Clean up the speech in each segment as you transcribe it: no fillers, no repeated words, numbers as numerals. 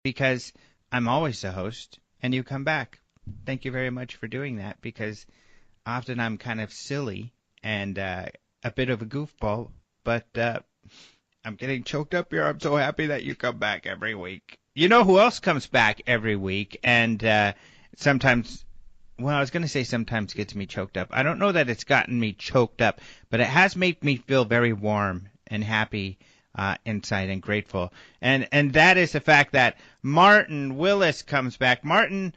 because I'm always the host and you come back. Thank you very much for doing that, because often I'm kind of silly and a bit of a goofball, but I'm getting choked up here. I'm so happy that you come back every week. You know who else comes back every week and sometimes, well, I was going to say sometimes gets me choked up. I don't know that it's gotten me choked up, but it has made me feel very warm and happy inside and grateful. And that is the fact that Martin Willis comes back. Martin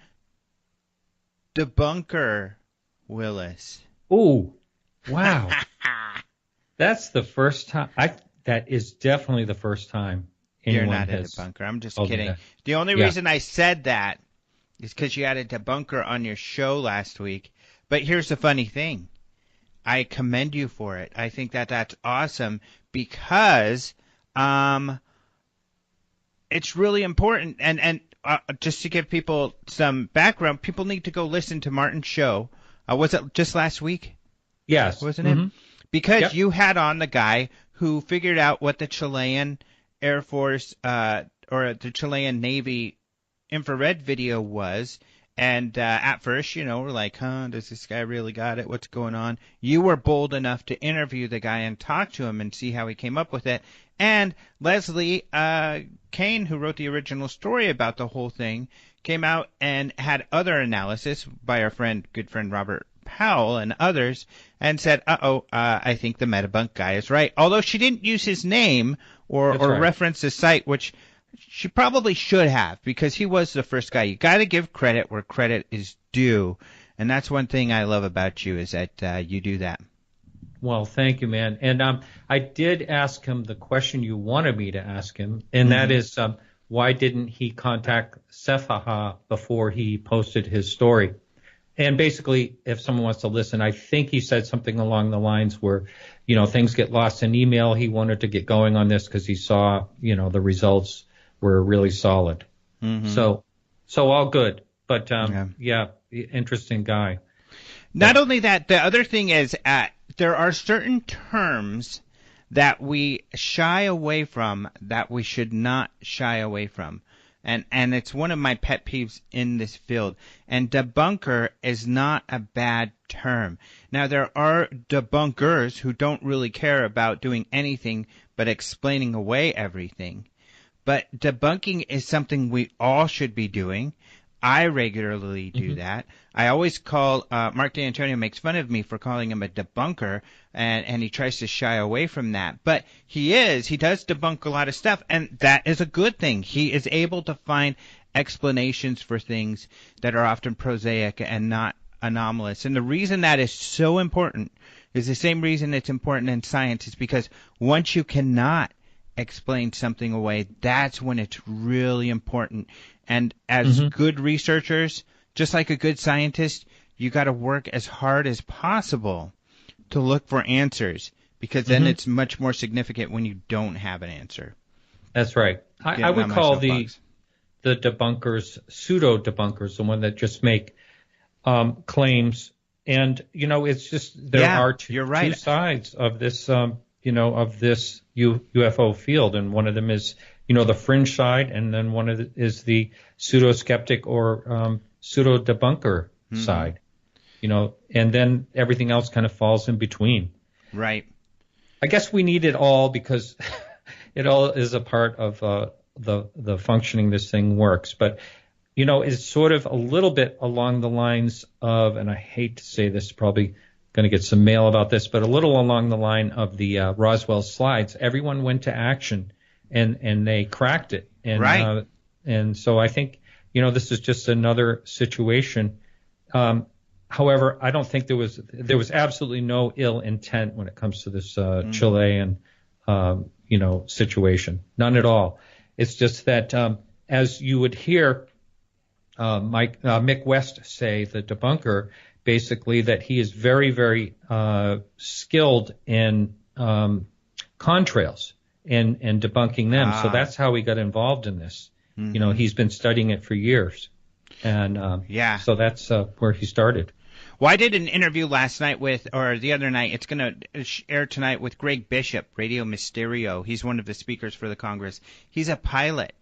Debunker Willis. Ooh, wow. That's the first time. That is definitely the first time anyone You're not has. A debunker. I'm just told me kidding. that. The only reason I said that is because you had a debunker on your show last week. But here's the funny thing. I commend you for it. I think that that's awesome because it's really important. And just to give people some background, people need to go listen to Martin's show. Was it just last week? Yes. Wasn't it? Because Yep. you had on the guy who figured out what the Chilean Air Force or the Chilean Navy infrared video was. And at first, we're like, does this guy really got it? What's going on? You were bold enough to interview the guy and talk to him and see how he came up with it. And Leslie Kane, who wrote the original story about the whole thing, came out and had other analysis by our good friend Robert Powell and others, and said, I think the Metabunk guy is right. Although she didn't use his name or right. reference the site, which she probably should have, because he was the first guy. You got to give credit where credit is due, and that's one thing I love about you, is that you do that. Well, thank you, man. And I did ask him the question you wanted me to ask him, and that is, why didn't he contact Sefaha before he posted his story? And basically, if someone wants to listen, I think he said something along the lines where, things get lost in email. He wanted to get going on this because he saw, the results were really solid. Mm-hmm. So all good. But, interesting guy. Not only that, the other thing is there are certain terms that we shy away from that we should not shy away from. And it's one of my pet peeves in this field. And debunker is not a bad term. Now, there are debunkers who don't really care about doing anything but explaining away everything. But debunking is something we all should be doing. I regularly do that. I always call Mark D'Antonio makes fun of me for calling him a debunker, and he tries to shy away from that. But he does debunk a lot of stuff, and that is a good thing. He is able to find explanations for things that are often prosaic and not anomalous. And the reason that is so important is the same reason it's important in science, is because once you cannot explain something away, that's when it's really important. And as good researchers, just like a good scientist, you got to work as hard as possible to look for answers, because then it's much more significant when you don't have an answer. That's right. I would call the debunkers pseudo-debunkers, the one that just make claims. And, it's just there are two sides of this, of this UFO field. And one of them is, the fringe side, and then one of is the pseudo-skeptic or pseudo-debunker side, and then everything else kind of falls in between. Right. I guess we need it all because it all is a part of the functioning this thing works. But, it's sort of a little bit along the lines of, and I hate to say this, probably going to get some mail about this, but a little along the line of the Roswell slides. Everyone went to action. And they cracked it. And, right. And so I think, this is just another situation. However, I don't think there was absolutely no ill intent when it comes to this Chilean, situation. None at all. It's just that, as you would hear Mick West say, the debunker, basically that he is very, very skilled in contrails. And debunking them. So that's how he got involved in this. He's been studying it for years. And so that's where he started. Well, I did an interview last night or the other night, it's going to air tonight, with Greg Bishop, Radio Mysterio. He's one of the speakers for the Congress. He's a pilot.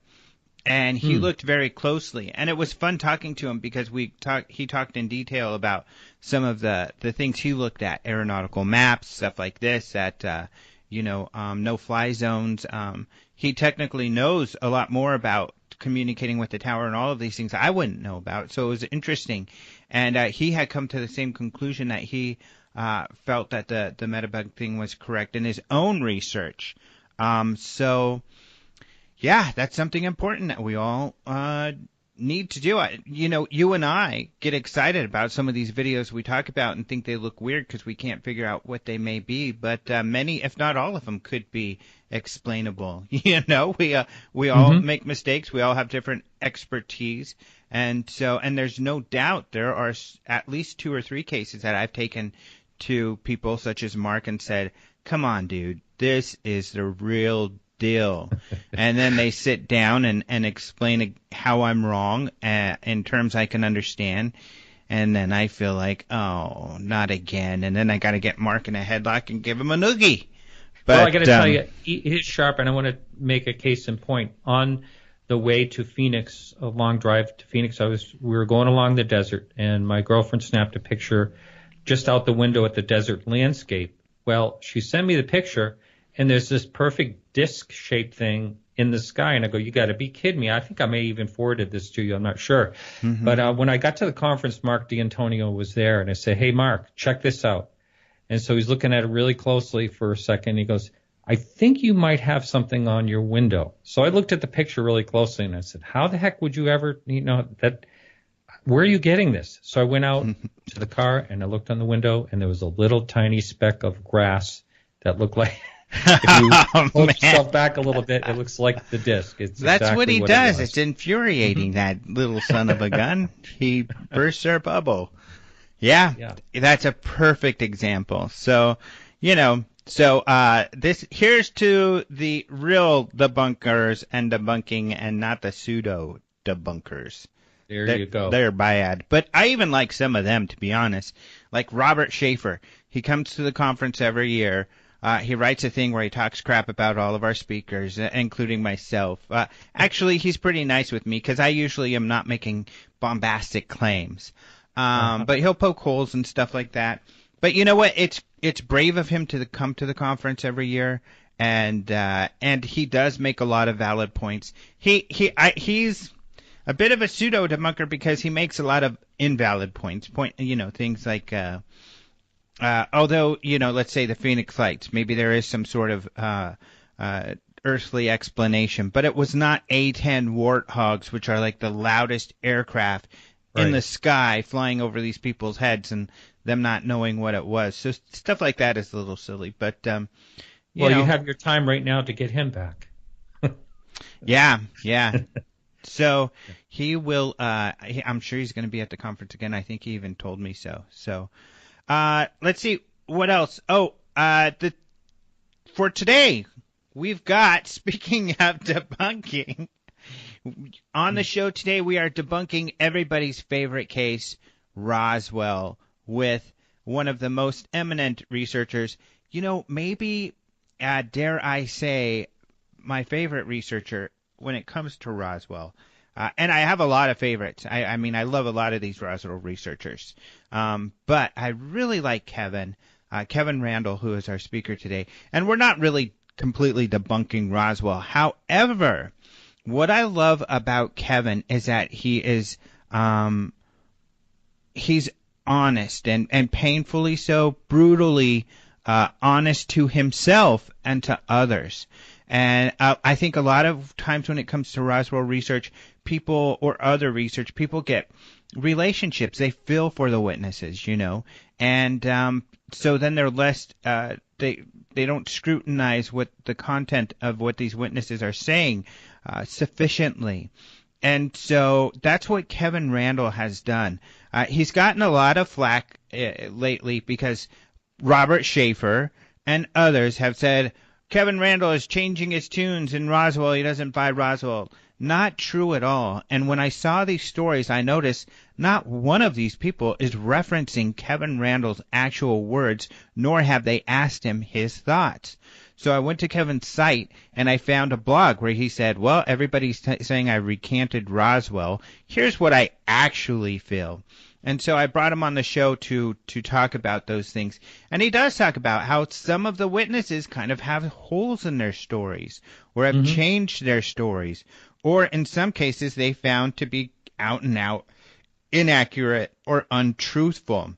and he looked very closely. And it was fun talking to him because he talked in detail about some of the things he looked at, aeronautical maps, stuff like this, at no-fly zones. He technically knows a lot more about communicating with the tower and all of these things I wouldn't know about. So it was interesting. And he had come to the same conclusion that he felt that the metabug thing was correct in his own research. So, yeah, that's something important that we all need to do. You and I get excited about some of these videos we talk about and think they look weird because we can't figure out what they may be. But many, if not all of them, could be explainable. We all make mistakes. We all have different expertise. And there's no doubt there are at least 2 or 3 cases that I've taken to people such as Mark and said, come on, dude, this is the real deal. And then they sit down and explain how I'm wrong in terms I can understand. And then I feel like, oh, not again. And then I got to get Mark in a headlock and give him a noogie. But, well, I got to tell you, he is sharp, and I want to make a case in point. On the way to Phoenix, a long drive to Phoenix, we were going along the desert, and my girlfriend snapped a picture just out the window at the desert landscape. Well, she sent me the picture, and there's this perfect disc-shaped thing in the sky, and I go, you got to be kidding me. I think I may even forwarded this to you. I'm not sure. Mm-hmm. But when I got to the conference, Mark D'Antonio was there, and I said, hey, Mark, check this out. And so he's looking at it really closely for a second. He goes, I think you might have something on your window. So I looked at the picture really closely, and I said, how the heck would you ever, where are you getting this? So I went out to the car, and I looked on the window, and there was a little tiny speck of grass that looked like, if you hold yourself back a little bit, it looks like the disc. That's exactly what he does. It's infuriating, that little son of a gun. He bursts our bubble. Yeah, that's a perfect example. So, here's to the real debunkers and debunking, and not the pseudo debunkers. You go. They're bad. But I even like some of them, to be honest. Like Robert Schaefer. He comes to the conference every year. He writes a thing where he talks crap about all of our speakers, including myself. Actually, he's pretty nice with me because I usually am not making bombastic claims. But he'll poke holes and stuff like that. But you know what? It's brave of him to come to the conference every year, and he does make a lot of valid points. He's a bit of a pseudo debunker because he makes a lot of invalid points. Things like although let's say the Phoenix Lights, maybe there is some sort of earthly explanation, but it was not A-10 Warthogs, which are like the loudest aircraft in the sky flying over these people's heads and them not knowing what it was. So stuff like that is a little silly. But, you have your time right now to get him back. Yeah. So he will, I'm sure he's going to be at the conference again. I think he even told me so. So let's see what else. Oh, for today, we've got, speaking of debunking, on the show today, we are debunking everybody's favorite case, Roswell, with one of the most eminent researchers. Maybe, dare I say, my favorite researcher when it comes to Roswell. And I have a lot of favorites. I mean, I love a lot of these Roswell researchers. But I really like Kevin Randle, who is our speaker today. And we're not really completely debunking Roswell. However, what I love about Kevin is that he is he's honest and painfully so, brutally honest to himself and to others. And I think a lot of times when it comes to Roswell research, people or other research, people get relationships. They feel for the witnesses, and so then they're less they don't scrutinize what the content of what these witnesses are saying sufficiently. And so that's what Kevin Randle has done. He's gotten a lot of flack lately because Robert Schaefer and others have said, Kevin Randle is changing his tunes in Roswell. He doesn't buy Roswell. Not true at all. And when I saw these stories, I noticed not one of these people is referencing Kevin Randle's actual words, nor have they asked him his thoughts. So I went to Kevin's site and I found a blog where he said, well, everybody's saying I recanted Roswell. Here's what I actually feel. And so I brought him on the show to talk about those things. And he does talk about how some of the witnesses kind of have holes in their stories or have changed their stories. Or in some cases, they found to be out and out inaccurate or untruthful.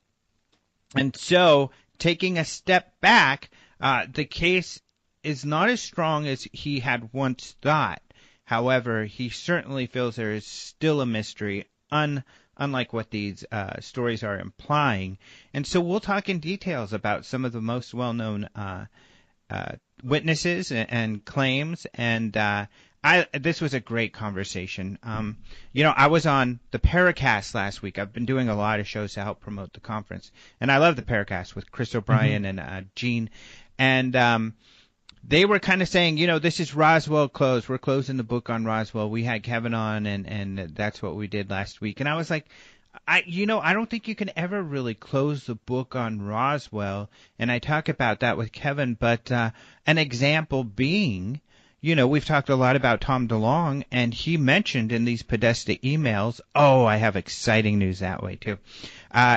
And so taking a step back, the case is not as strong as he had once thought. However, he certainly feels there is still a mystery, unlike what these stories are implying. And so we'll talk in details about some of the most well-known witnesses and claims. And this was a great conversation. I was on the Paracast last week. I've been doing a lot of shows to help promote the conference. And I love the Paracast with Chris O'Brien and Gene. And they were kind of saying, this is Roswell closed. We're closing the book on Roswell. We had Kevin on, and that's what we did last week. And I was like, I don't think you can ever really close the book on Roswell. And I talk about that with Kevin. But an example being, we've talked a lot about Tom DeLonge, and he mentioned in these Podesta emails, I have exciting news that way too.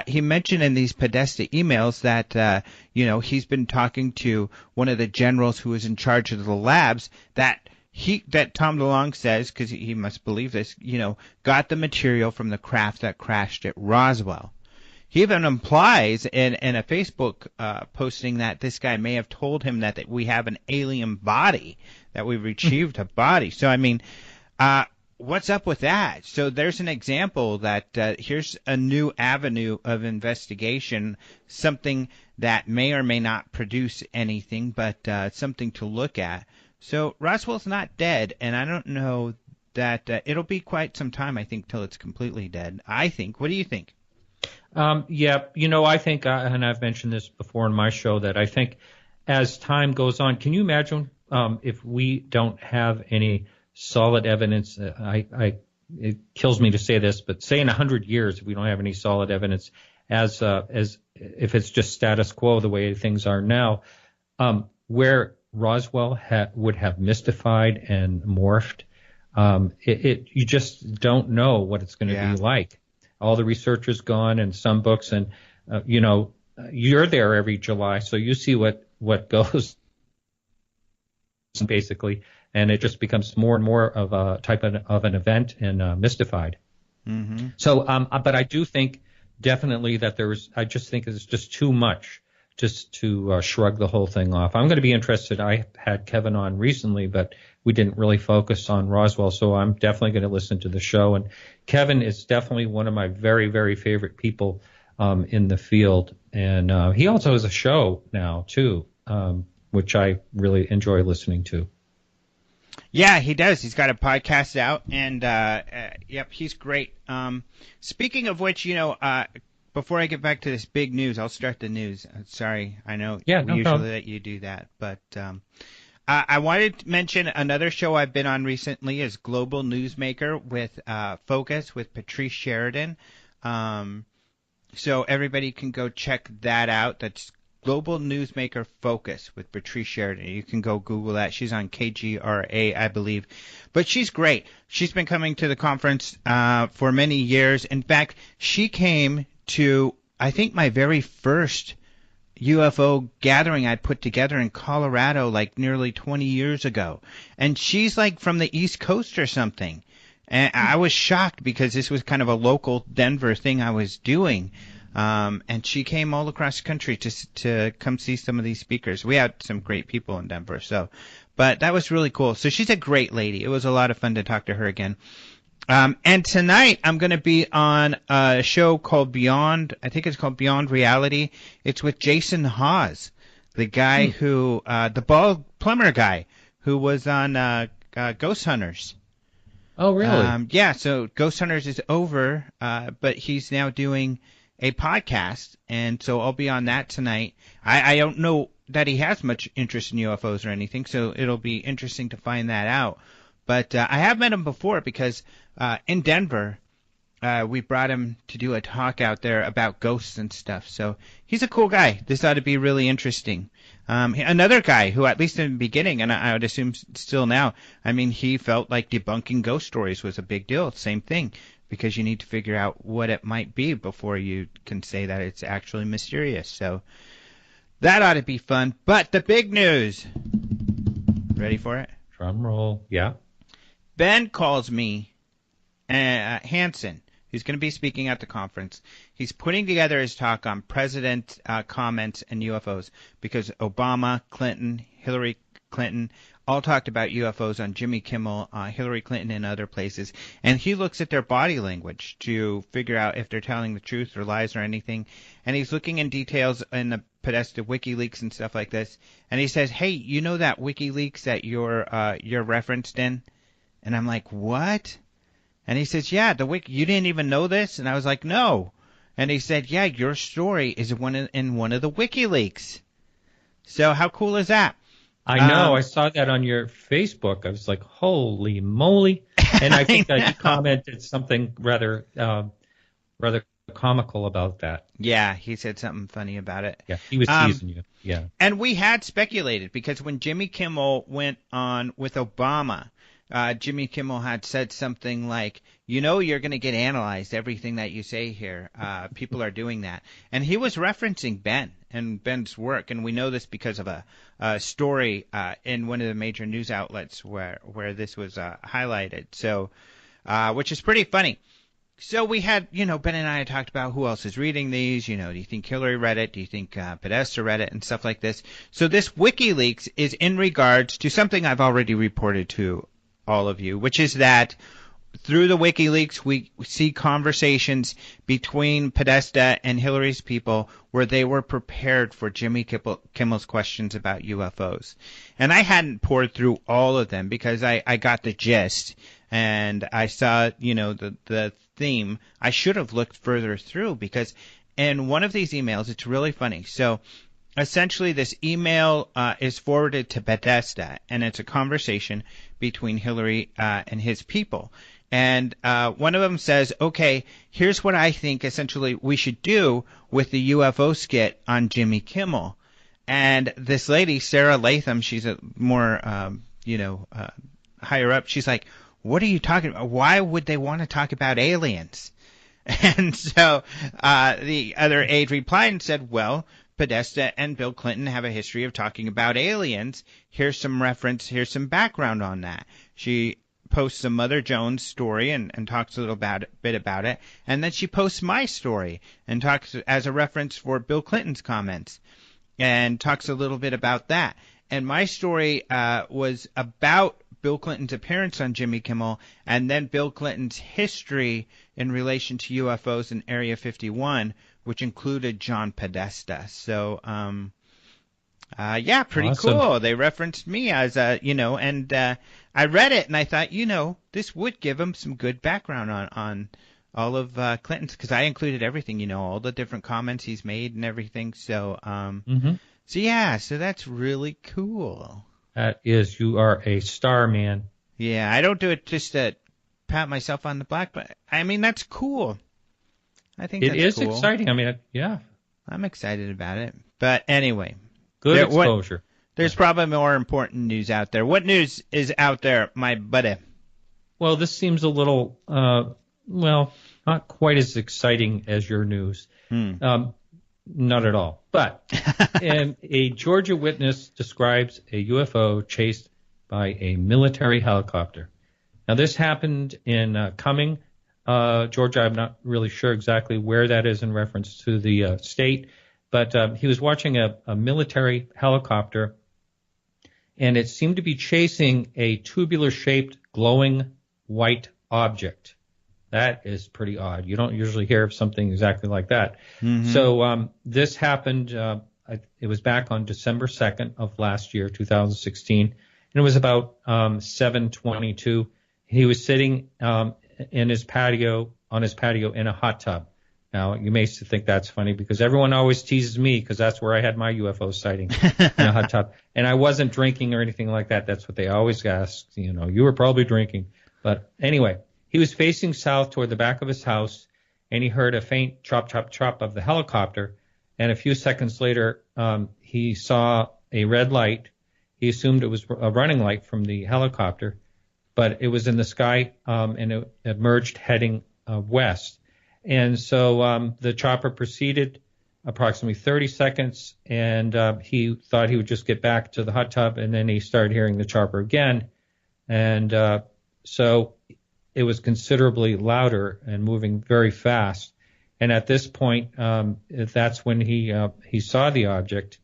He mentioned in these Podesta emails that, he's been talking to one of the generals who is in charge of the labs that Tom DeLonge says, because he must believe this, got the material from the craft that crashed at Roswell. He even implies in a Facebook posting that this guy may have told him that we have an alien body, that we retrieved a body. So, I mean, what's up with that? So there's an example that here's a new avenue of investigation, something that may or may not produce anything, but something to look at. So Roswell's not dead, and I don't know that it'll be quite some time, I think, till it's completely dead. I think. What do you think? I think, and I've mentioned this before in my show, that I think as time goes on, can you imagine if we don't have any solid evidence? It kills me to say this, but say in 100 years, if we don't have any solid evidence, as if it's just status quo the way things are now, where Roswell would have mystified and morphed, you just don't know what it's going to be like. All the research is gone in some books, and you're there every July, so you see what goes basically, and it just becomes more and more of a type of an event and mystified. Mm-hmm. So, but I do think definitely that I just think it's just too much just to shrug the whole thing off. I'm going to be interested. I had Kevin on recently, but we didn't really focus on Roswell, so I'm definitely going to listen to the show. And Kevin is definitely one of my very, very favorite people in the field. And he also has a show now, too, which I really enjoy listening to. Yeah, he does. He's got a podcast out, and he's great. Speaking of which, before I get back to this big news, I'll start the news. Sorry, I know we usually let you do that, but I wanted to mention another show I've been on recently is Global Newsmaker with Focus with Patrice Sheridan. So everybody can go check that out. That's Global Newsmaker Focus with Patrice Sheridan. You can go Google that. She's on KGRA, I believe. But she's great. She's been coming to the conference for many years. In fact, she came to, I think, my very first UFO gathering I put together in Colorado like nearly 20 years ago. And she's like from the East Coast or something. And I was shocked because this was kind of a local Denver thing I was doing. And she came all across the country to come see some of these speakers. We had some great people in Denver, but that was really cool. So she's a great lady. It was a lot of fun to talk to her again. And tonight I'm going to be on a show called Beyond. I think it's called Beyond Reality. It's with Jason Hawes, the guy who, the bald plumber guy who was on Ghost Hunters. Oh, really? Yeah. So Ghost Hunters is over, but he's now doing a podcast, and so I'll be on that tonight. I don't know that he has much interest in UFOs or anything, so it'll be interesting to find that out. But I have met him before because in Denver, we brought him to do a talk out there about ghosts and stuff. So he's a cool guy. This ought to be really interesting. Another guy who, at least in the beginning, and I would assume still now, I mean, he felt like debunking ghost stories was a big deal. Same thing, because you need to figure out what it might be before you can say that it's actually mysterious. So that ought to be fun. But the big news. Ready for it? Drum roll. Yeah. Ben calls me, Hansen, who's going to be speaking at the conference. He's putting together his talk on president comments and UFOs because Obama, Clinton, Hillary Clinton all talked about UFOs on Jimmy Kimmel, Hillary Clinton, and other places. And he looks at their body language to figure out if they're telling the truth or lies or anything. And he's looking in details in the Podesta WikiLeaks and stuff like this. And he says, hey, you know that WikiLeaks that you're referenced in? And I'm like, what? And he says, yeah, you didn't even know this? And I was like, no. And he said, yeah, your story is in one of the WikiLeaks. So how cool is that? I know. I saw that on your Facebook. I was like, holy moly. And I think that you commented something rather comical about that. Yeah, he said something funny about it. Yeah, he was teasing you. Yeah. And we had speculated because when Jimmy Kimmel went on with Obama, Jimmy Kimmel had said something like, you're going to get analyzed, everything that you say here. People are doing that. And he was referencing Ben and Ben's work. And we know this because of a story in one of the major news outlets where this was highlighted. So, which is pretty funny. So we had, Ben and I had talked about who else is reading these. Do you think Hillary read it? Do you think Podesta read it and stuff like this? So this WikiLeaks is in regards to something I've already reported to all of you, which is that through the WikiLeaks, we see conversations between Podesta and Hillary's people where they were prepared for Jimmy Kimmel's questions about UFOs. And I hadn't poured through all of them because I got the gist and I saw, the theme. I should have looked further through because in one of these emails, it's really funny. So essentially, this email is forwarded to Podesta, and it's a conversation between Hillary and his people. And one of them says, okay, here's what I think essentially we should do with the UFO skit on Jimmy Kimmel. And this lady, Sarah Latham, she's a more, higher up, she's like, what are you talking about? Why would they want to talk about aliens? And so the other aide replied and said, well, Podesta and Bill Clinton have a history of talking about aliens. Here's some reference, here's some background on that. She posts a Mother Jones story and talks a little bit about it. And then she posts my story and talks as a reference for Bill Clinton's comments and talks a little bit about that. And my story was about Bill Clinton's appearance on Jimmy Kimmel and then Bill Clinton's history in relation to UFOs in Area 51, which included John Podesta. So, pretty awesome. Cool. They referenced me as and I read it and I thought, this would give him some good background on all of Clinton's, because I included everything, all the different comments he's made and everything. So, so that's really cool. That is, you are a star, man. Yeah, I don't do it just to pat myself on the back, but I mean, that's cool. I think it that's is cool. Exciting. I mean, yeah. I'm excited about it. But anyway. Good exposure. There's probably more important news out there. What news is out there, my buddy? Well, this seems a little, not quite as exciting as your news. Not at all. But a Georgia witness describes a UFO chased by a military helicopter. Now, this happened in Cumming, Georgia. I'm not really sure exactly where that is in reference to the state, but he was watching a military helicopter, and it seemed to be chasing a tubular-shaped, glowing white object. That is pretty odd. You don't usually hear of something exactly like that. Mm-hmm. So this happened, it was back on December 2nd of last year, 2016, and it was about 7:22. He was sitting on his patio in a hot tub. Now, you may think that's funny because everyone always teases me because that's where I had my UFO sighting, in a hot tub. And I wasn't drinking or anything like that. That's what they always ask. You were probably drinking. But anyway, He was facing south toward the back of his house, and he heard a faint chop, chop, chop of the helicopter. And a few seconds later, he saw a red light. He assumed it was a running light from the helicopter, but it was in the sky, and it emerged heading west. And so the chopper proceeded approximately 30 seconds, and he thought he would just get back to the hot tub, and then he started hearing the chopper again. And so it was considerably louder and moving very fast. And at this point, that's when he saw the object.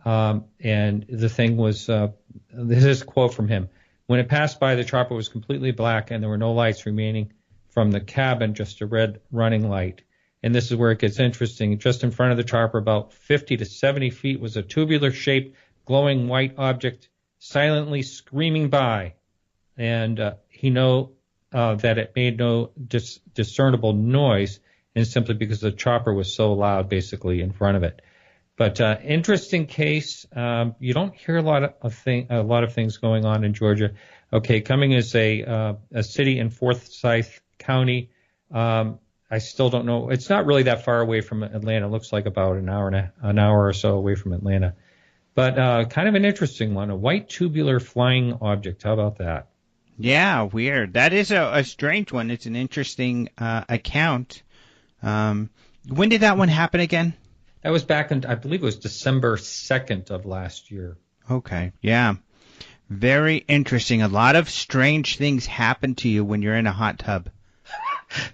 And the thing was, this is a quote from him. When it passed by, the chopper was completely black, and there were no lights remaining from the cabin, just a red running light. And this is where it gets interesting. Just in front of the chopper, about 50 to 70 feet, was a tubular-shaped, glowing white object silently screaming by. And he knew that it made no discernible noise, and simply because the chopper was so loud, basically, in front of it. But interesting case. You don't hear a lot of things going on in Georgia. Okay, Cumming is a city in Forsyth County. I still don't know. It's not really that far away from Atlanta. It looks like about an hour or so away from Atlanta. But kind of an interesting one, a white tubular flying object. How about that? Yeah, weird. That is a strange one. It's an interesting account. When did that one happen again? That was back in, I believe it was December 2nd of last year. Okay, yeah. Very interesting. A lot of strange things happen to you when you're in a hot tub.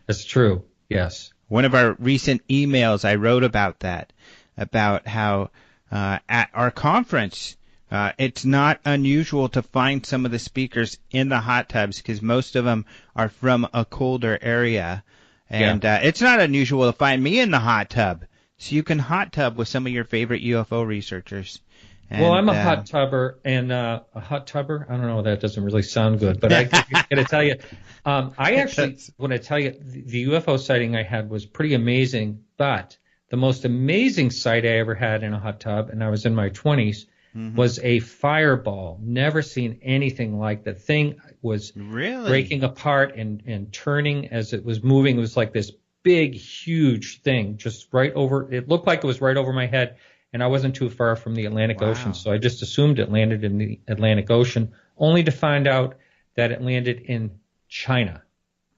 That's true, yes. One of our recent emails, I wrote about that, about how at our conference, it's not unusual to find some of the speakers in the hot tubs because most of them are from a colder area. And it's not unusual to find me in the hot tub. So you can hot tub with some of your favorite UFO researchers. And, well, I'm a hot tubber, and a hot tubber, I don't know, that doesn't really sound good. But I got to tell you, I actually, when I tell you, the UFO sighting I had was pretty amazing. But the most amazing sight I ever had in a hot tub, and I was in my 20s, was a fireball. Never seen anything like that. Thing was breaking apart and turning as it was moving. It was like this big, huge thing just right over. It looked like it was right over my head, and I wasn't too far from the Atlantic Ocean, so I just assumed it landed in the Atlantic Ocean, only to find out that it landed in China.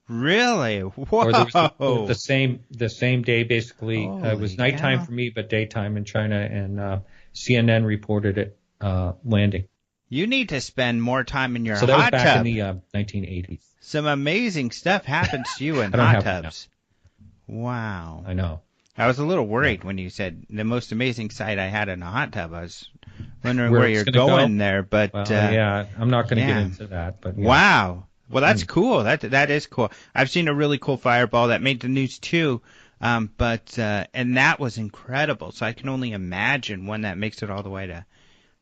Really? Whoa! Or the same day, basically. It was nighttime for me, but daytime in China, and CNN reported it landing. You need to spend more time in your hot tub. So that was back in the 1980s. Some amazing stuff happens to you in hot tubs. Wow. I know. I was a little worried when you said the most amazing sight I had in a hot tub. I was wondering where you're going there, but I'm not going to get into that. But wow. Well, that's cool. That is cool. I've seen a really cool fireball that made the news too. But and that was incredible. So I can only imagine one that makes it all the way to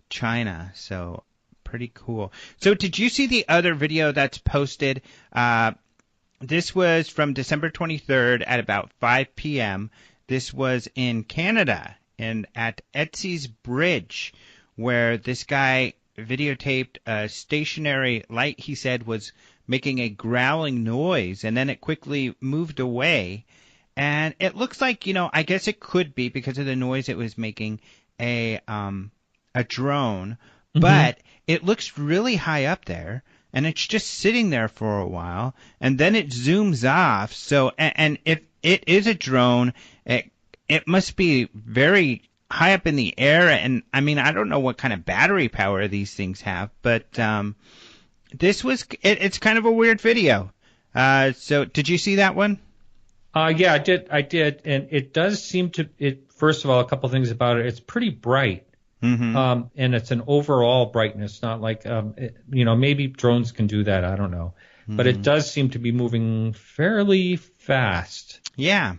China. So pretty cool. So did you see the other video that's posted? This was from December 23rd at about 5 p.m. This was in Canada and at Etsy's Bridge, where this guy videotaped a stationary light he said was making a growling noise, and then it quickly moved away. And it looks like, I guess it could be because of the noise it was making a drone, but it looks really high up there, and it's just sitting there for a while, and then it zooms off. So, and if it is a drone, it must be very high up in the air, and I mean, I don't know what kind of battery power these things have, but this was, it's kind of a weird video. So did you see that one? Yeah, I did, and it does seem to. First of all, a couple things about it. It's pretty bright, and it's an overall brightness, not like maybe drones can do that. I don't know, but it does seem to be moving fairly fast. Yeah.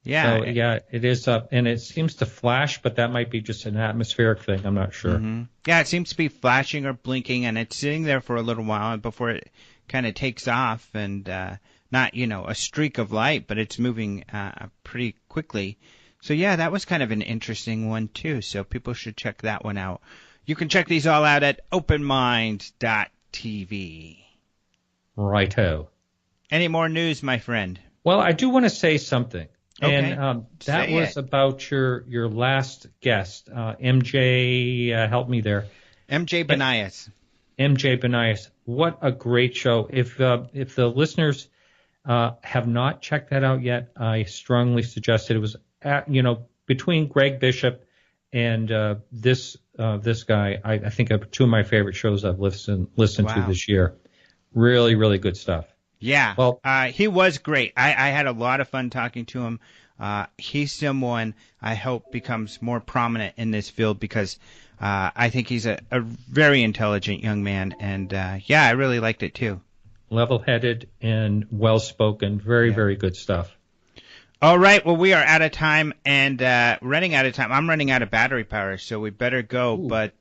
So it is up, and it seems to flash, but that might be just an atmospheric thing. I'm not sure. Yeah, it seems to be flashing or blinking, and it's sitting there for a little while before it kind of takes off, and not, a streak of light, but it's moving pretty quickly. So, yeah, that was kind of an interesting one, too. So people should check that one out. You can check these all out at openmind.tv. Righto. Any more news, my friend? Well, I do want to say something. Okay. And that Say was it. about your last guest, MJ. Help me there, MJ Banias. MJ Benias. What a great show! If the listeners have not checked that out yet, I strongly suggest it. It was between Greg Bishop and this guy. I think of two of my favorite shows I've listened to Wow. this year. Really, really good stuff. Yeah. Well, He was great. I had a lot of fun talking to him. He's someone I hope becomes more prominent in this field because I think he's a very intelligent young man. And I really liked it too. level-headed and well-spoken. Very, Yeah. very good stuff. All right. Well, we are out of time and running out of time. I'm running out of battery power, so we better go. Ooh. But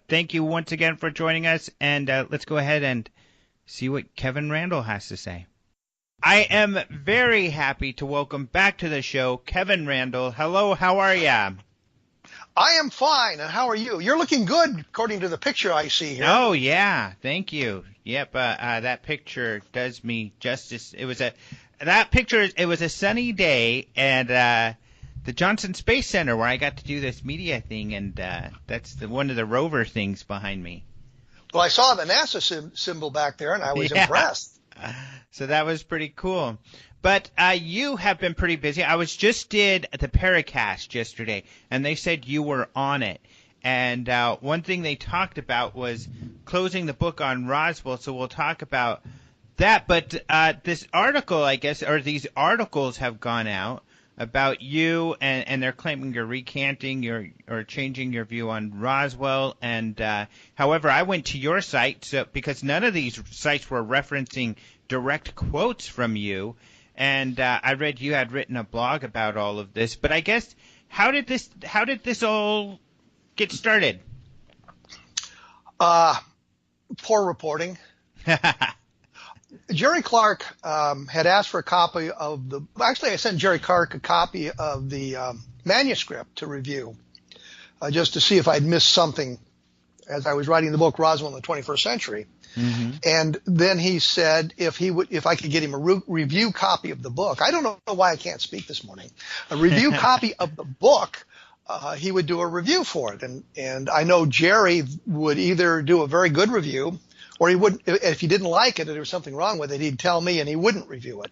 thank you once again for joining us. And let's go ahead and see what Kevin Randle has to say. I am very happy to welcome back to the show Kevin Randle. Hello, how are ya? I am fine, and how are you? You're looking good, according to the picture I see here. Oh, yeah. Thank you. Yep, that picture does me justice. It was a sunny day at the Johnson Space Center where I got to do this media thing, and that's one of the rover things behind me. Well, I saw the NASA symbol back there, and I was Yeah. impressed. So that was pretty cool. But you have been pretty busy. I did the Paracast yesterday, and they said you were on it. And one thing they talked about was closing the book on Roswell, so we'll talk about that. But this article, I guess, or these articles have gone out about you, and they're claiming you're recanting or changing your view on Roswell. And however, I went to your site because none of these sites were referencing direct quotes from you. And I read you had written a blog about all of this. But I guess how did this all get started? Poor reporting. Jerry Clark had asked for a copy of the. Actually, I sent Jerry Clark a copy of the manuscript to review, just to see if I'd missed something as I was writing the book Roswell in the 21st Century. Mm-hmm. And then he said if I could get him a review copy of the book. I don't know why I can't speak this morning. A review copy of the book. He would do a review for it, and I know Jerry would either do a very good review, or he wouldn't. If he didn't like it or there was something wrong with it, he'd tell me and he wouldn't review it.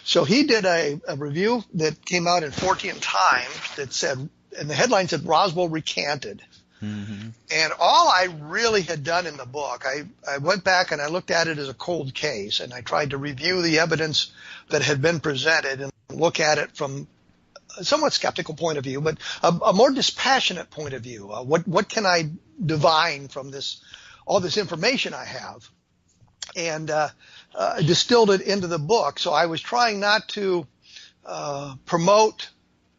So he did a review that came out in 14 Times that said, and the headline said Roswell recanted. Mm-hmm. And all I really had done in the book, I went back and I looked at it as a cold case, and I tried to review the evidence that had been presented and look at it from a somewhat skeptical point of view, but a more dispassionate point of view. What can I divine from all this information I have? And distilled it into the book. So I was trying not to promote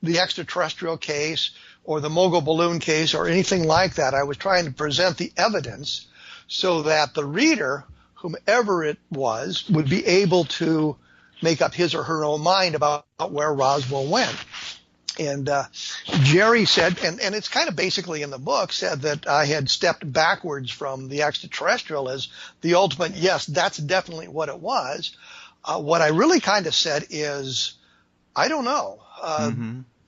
the extraterrestrial case or the mogul balloon case or anything like that. I was trying to present the evidence so that the reader, whomever it was, would be able to make up his or her own mind about where Roswell went. And Jerry said, and it's kind of basically in the book, said that I had stepped backwards from the extraterrestrial as the ultimate, yes, that's definitely what it was. What I really kind of said is, I don't know.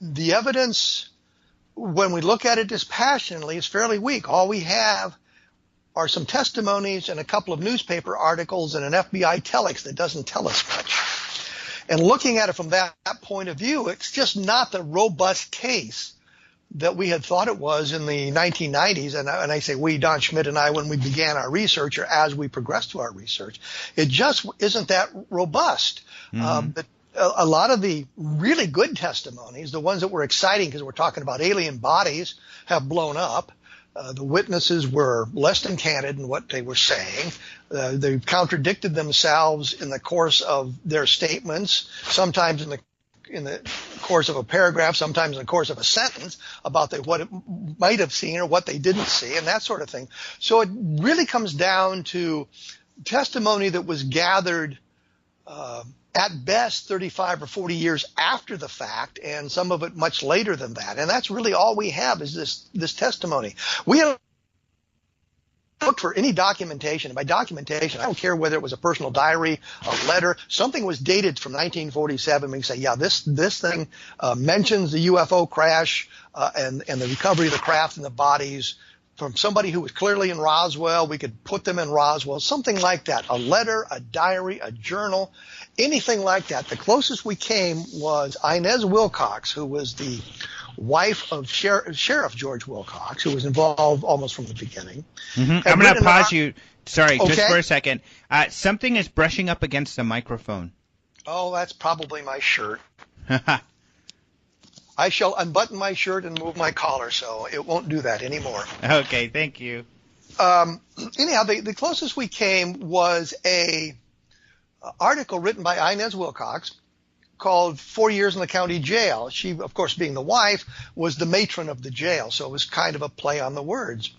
The evidence, when we look at it dispassionately, is fairly weak. All we have are some testimonies and a couple of newspaper articles and an FBI telex that doesn't tell us much. And looking at it from that point of view, it's just not the robust case that we had thought it was in the 1990s. And I say we, Don Schmidt and I, when we began our research or as we progressed to our research, it just isn't that robust. But a lot of the really good testimonies, the ones that were exciting because we're talking about alien bodies, have blown up. The witnesses were less than candid in what they were saying. They contradicted themselves in the course of their statements, sometimes in the course of a paragraph, sometimes in the course of a sentence about what it might have seen or what they didn't see and that sort of thing. So it really comes down to testimony that was gathered at best 35 or 40 years after the fact, and some of it much later than that. And that's really all we have is this testimony. We have looked for any documentation. And by documentation, I don't care whether it was a personal diary, a letter, something was dated from 1947. We can say, yeah, this thing mentions the UFO crash and the recovery of the craft and the bodies from somebody who was clearly in Roswell. We could put them in Roswell, something like that. A letter, a diary, a journal, anything like that. The closest we came was Inez Wilcox, who was the wife of Sheriff George Wilcox, who was involved almost from the beginning. Mm-hmm. I'm going to pause you. Sorry, okay. Just for a second. Something is brushing up against the microphone. Oh, that's probably my shirt. I shall unbutton my shirt and move my collar, so it won't do that anymore. Okay, thank you. Anyhow, the closest we came was a article written by Inez Wilcox called 4 Years in the County Jail. She, of course, being the wife, was the matron of the jail, so it was kind of a play on the words.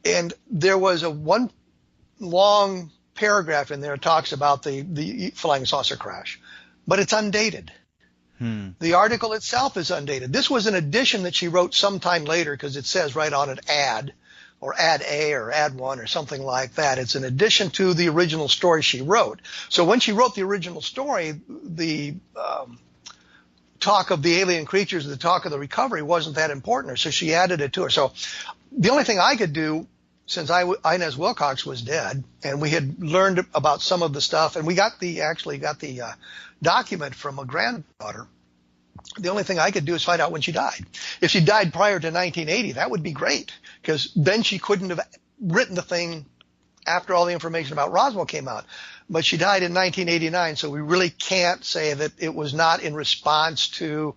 And there was a one long paragraph in there that talks about the flying saucer crash, but it's undated. The article itself is undated. This was an addition that she wrote sometime later because it says right on it ad, or ad A or ad 1 or something like that. It's an addition to the original story she wrote. So when she wrote the original story, the talk of the alien creatures, the talk of the recovery wasn't that important, so she added it to her. So the only thing I could do, since Inez Wilcox was dead, and we had learned about some of the stuff, and we actually got the document from a granddaughter. The only thing I could do is find out when she died. If she died prior to 1980, that would be great, because then she couldn't have written the thing after all the information about Roswell came out. But she died in 1989, so we really can't say that it was not in response to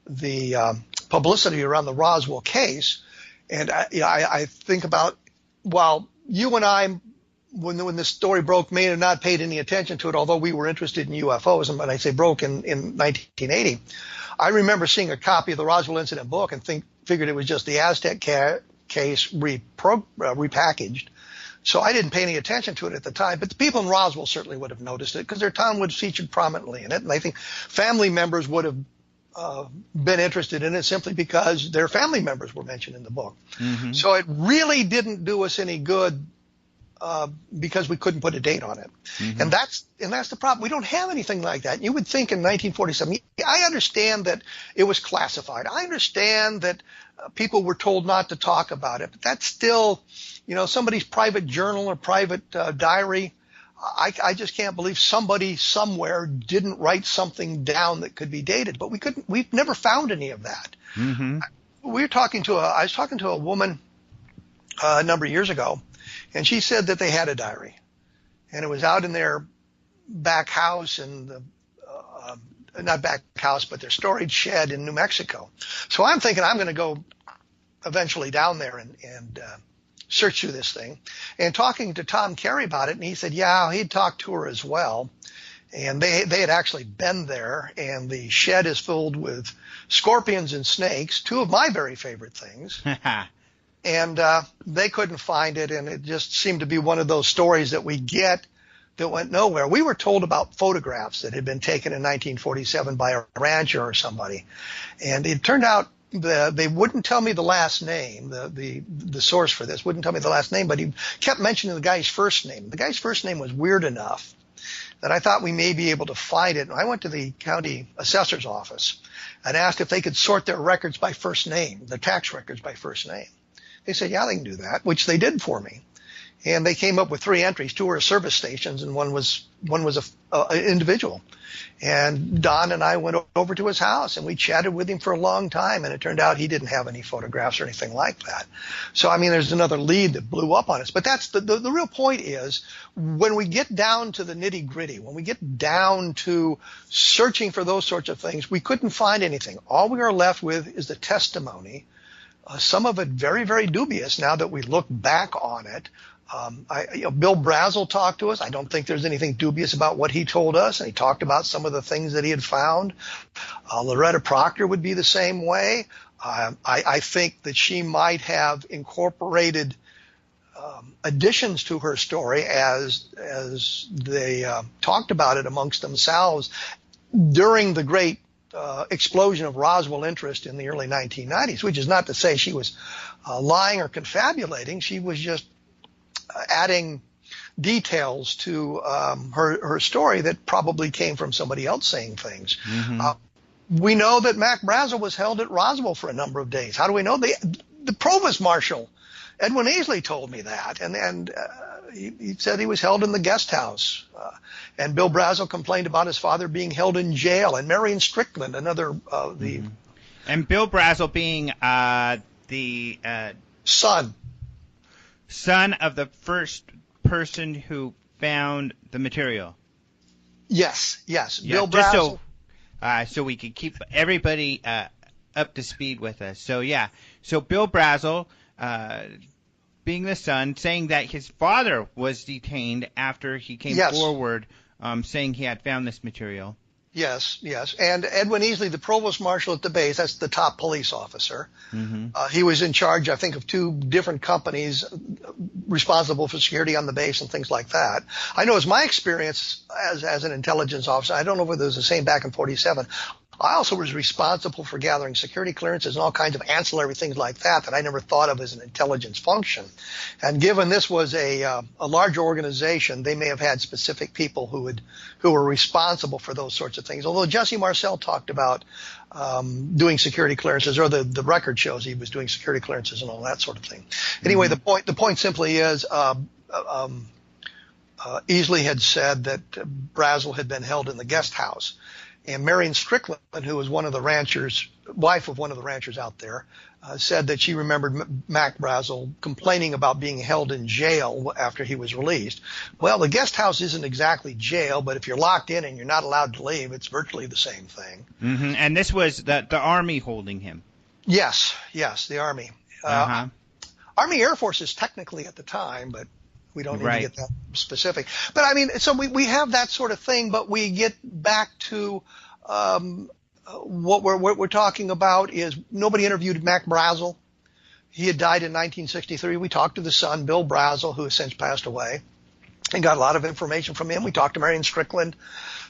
the publicity around the Roswell case. And I think about, while you and I, when this story broke, may have not paid any attention to it, although we were interested in UFOs, and when I say broke in 1980, I remember seeing a copy of the Roswell Incident book and figured it was just the Aztec case repackaged. So I didn't pay any attention to it at the time, but the people in Roswell certainly would have noticed it because their town was featured prominently in it, and I think family members would have been interested in it simply because their family members were mentioned in the book. Mm-hmm. So it really didn't do us any good because we couldn't put a date on it. Mm-hmm. And that's the problem. We don't have anything like that. You would think in 1947, I understand that it was classified. I understand that people were told not to talk about it, but that's still, somebody's private journal or private diary. I just can't believe somebody somewhere didn't write something down that could be dated, but we've never found any of that. Mm-hmm. I was talking to a woman a number of years ago, and she said that they had a diary, and it was out in their back house not back house, but their storage shed in New Mexico. So I'm thinking I'm going to go eventually down there and search through this thing, and talking to Tom Carey about it, and he said, yeah, he'd talked to her as well, and they had actually been there, and the shed is filled with scorpions and snakes, two of my very favorite things. And they couldn't find it, and it just seemed to be one of those stories that we get that went nowhere. We were told about photographs that had been taken in 1947 by a rancher or somebody, and it turned out they wouldn't tell me the last name. The source for this wouldn't tell me the last name, but he kept mentioning the guy's first name. The guy's first name was weird enough that I thought we may be able to find it. And I went to the county assessor's office and asked if they could sort their records by first name, their tax records by first name. They said, yeah, they can do that, which they did for me. And they came up with 3 entries. 2 were service stations, and one was an individual. And Don and I went over to his house, and we chatted with him for a long time, and it turned out he didn't have any photographs or anything like that. So, I mean, there's another lead that blew up on us. But that's the real point is, when we get down to the nitty-gritty, when we get down to searching for those sorts of things, we couldn't find anything. All we are left with is the testimony, some of it very, very dubious now that we look back on it. Bill Brazel talked to us. I don't think there's anything dubious about what he told us, and he talked about some of the things that he had found. Loretta Proctor would be the same way. I think that she might have incorporated additions to her story as they talked about it amongst themselves during the great explosion of Roswell interest in the early 1990s, which is not to say she was lying or confabulating. She was just adding details to her story that probably came from somebody else saying things. We know that Mac Brazel was held at Roswell for a number of days. How do we know? The provost marshal, Edwin Easley, told me that, and he said he was held in the guest house. And Bill Brazel complained about his father being held in jail. And Marion Strickland, another and Bill Brazel being the son of the first person who found the material. Yes. Yeah, Bill Brazel. So we could keep everybody up to speed with us. So Bill Brazel, being the son, saying that his father was detained after he came forward, saying he had found this material. Yes. And Edwin Easley, the provost marshal at the base, that's the top police officer. He was in charge, I think, of 2 different companies responsible for security on the base and things like that. I know, as my experience as an intelligence officer, I don't know whether it was the same back in 47. I also was responsible for gathering security clearances and all kinds of ancillary things like that I never thought of as an intelligence function. And given this was a larger organization, they may have had specific people who were responsible for those sorts of things. Although Jesse Marcel talked about doing security clearances, or the record shows he was doing security clearances and all that sort of thing. Anyway, the point simply is Easley had said that Brazel had been held in the guest house. And Marion Strickland, who was wife of one of the ranchers out there, said that she remembered Mac Brazel complaining about being held in jail after he was released. Well, the guest house isn't exactly jail, but if you're locked in and you're not allowed to leave, it's virtually the same thing. And this was the Army holding him. Yes, the Army. Army Air Forces technically at the time, but we don't need to get that specific. But I mean, so we have that sort of thing, but we get back to what we're talking about is nobody interviewed Mac Brazel. He had died in 1963. We talked to the son, Bill Brazel, who has since passed away, and got a lot of information from him. We talked to Marion Strickland.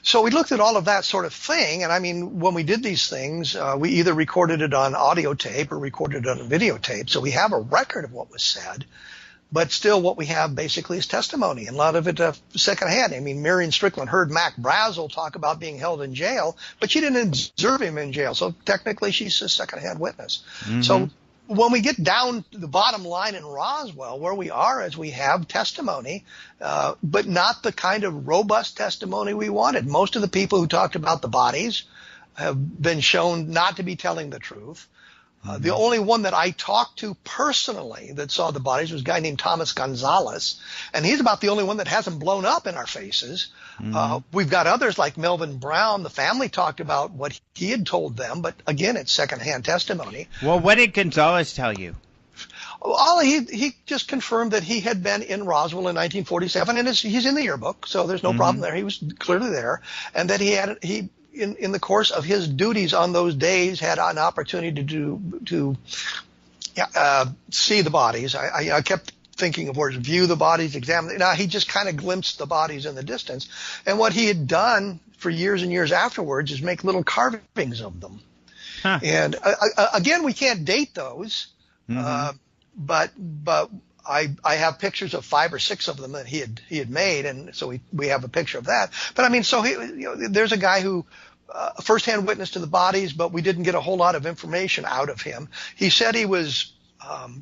So we looked at all of that sort of thing. And I mean, when we did these things, we either recorded it on audio tape or recorded it on videotape. So we have a record of what was said. But still, what we have basically is testimony, and a lot of it secondhand. I mean, Marion Strickland heard Mac Brazel talk about being held in jail, but she didn't observe him in jail. So technically, she's a secondhand witness. So when we get down to the bottom line in Roswell, where we are is we have testimony, but not the kind of robust testimony we wanted. Most of the people who talked about the bodies have been shown not to be telling the truth. The only one that I talked to personally that saw the bodies was a guy named Thomas Gonzalez, and he's about the only one that hasn't blown up in our faces. We've got others like Melvin Brown. The family talked about what he had told them, but again, it's secondhand testimony. Well, what did Gonzalez tell you? He just confirmed that he had been in Roswell in 1947, and he's in the yearbook, so there's no problem there. He was clearly there, and that he in the course of his duties on those days had an opportunity to see the bodies. I kept thinking of words, view the bodies, examine. Now, he just kind of glimpsed the bodies in the distance. And what he had done for years and years afterwards is make little carvings of them. And again, we can't date those, but I have pictures of 5 or 6 of them that he had made, and so we have a picture of that. But I mean, so there's a guy who firsthand witness to the bodies, but we didn't get a whole lot of information out of him. He said he was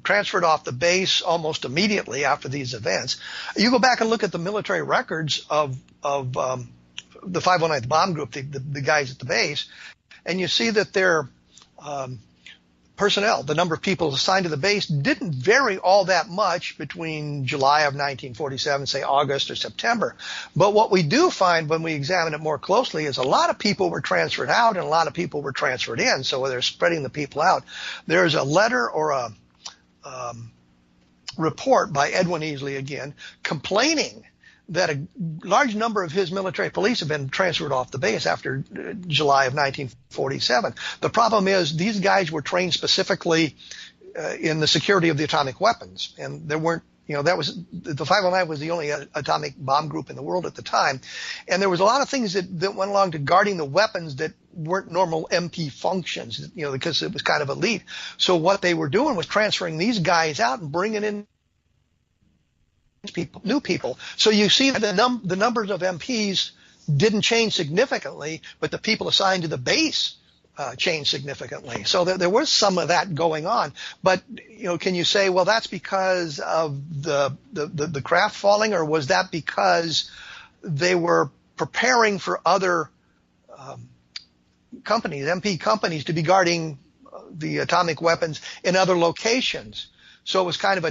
transferred off the base almost immediately after these events. You go back and look at the military records of the 509th Bomb Group, the guys at the base, and you see that their personnel, the number of people assigned to the base, didn't vary all that much between July of 1947, say August or September. But what we do find when we examine it more closely is a lot of people were transferred out and a lot of people were transferred in. So they're spreading the people out. There's a letter or a report by Edwin Easley again complaining that a large number of his military police have been transferred off the base after July of 1947. The problem is these guys were trained specifically in the security of the atomic weapons, and there weren't, that was the 509 was the only atomic bomb group in the world at the time, and there was a lot of things that went along to guarding the weapons that weren't normal MP functions, because it was kind of elite. So what they were doing was transferring these guys out and bringing in people, new people. So you see the numbers of MPs didn't change significantly, but the people assigned to the base changed significantly. So there was some of that going on. But can you say, well, that's because of the craft falling, or was that because they were preparing for other companies, MP companies, to be guarding the atomic weapons in other locations? So it was kind of the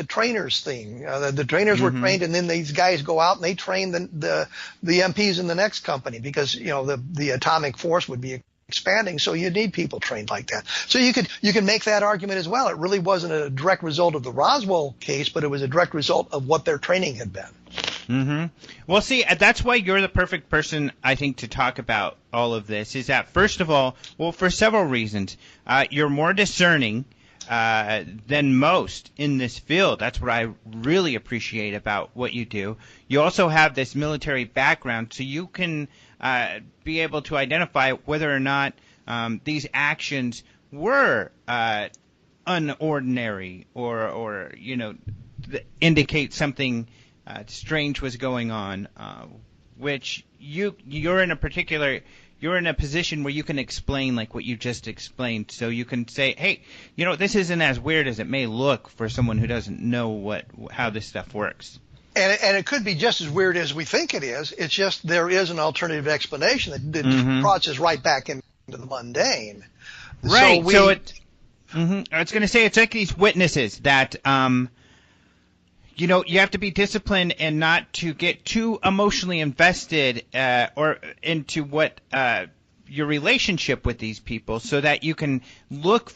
trainers thing. The trainers were trained, and then these guys go out and they train the MPs in the next company, because the atomic force would be expanding. So you need people trained like that. So you can make that argument as well. It really wasn't a direct result of the Roswell case, but it was a direct result of what their training had been. Mm-hmm. Well, see, that's why you're the perfect person, I think, to talk about all of this. Is that, first of all, well, for several reasons, you're more discerning than most in this field. That's what I really appreciate about what you do. You also have this military background, so you can be able to identify whether or not these actions were unordinary or indicate something strange was going on, which you're in a position where you can explain like what you just explained. So you can say, hey, this isn't as weird as it may look for someone who doesn't know how this stuff works. And it could be just as weird as we think it is. It's just there is an alternative explanation that brought us right back into the mundane. Right. So I was going to say, it's like these witnesses that you have to be disciplined and not to get too emotionally invested or into what your relationship with these people, so that you can look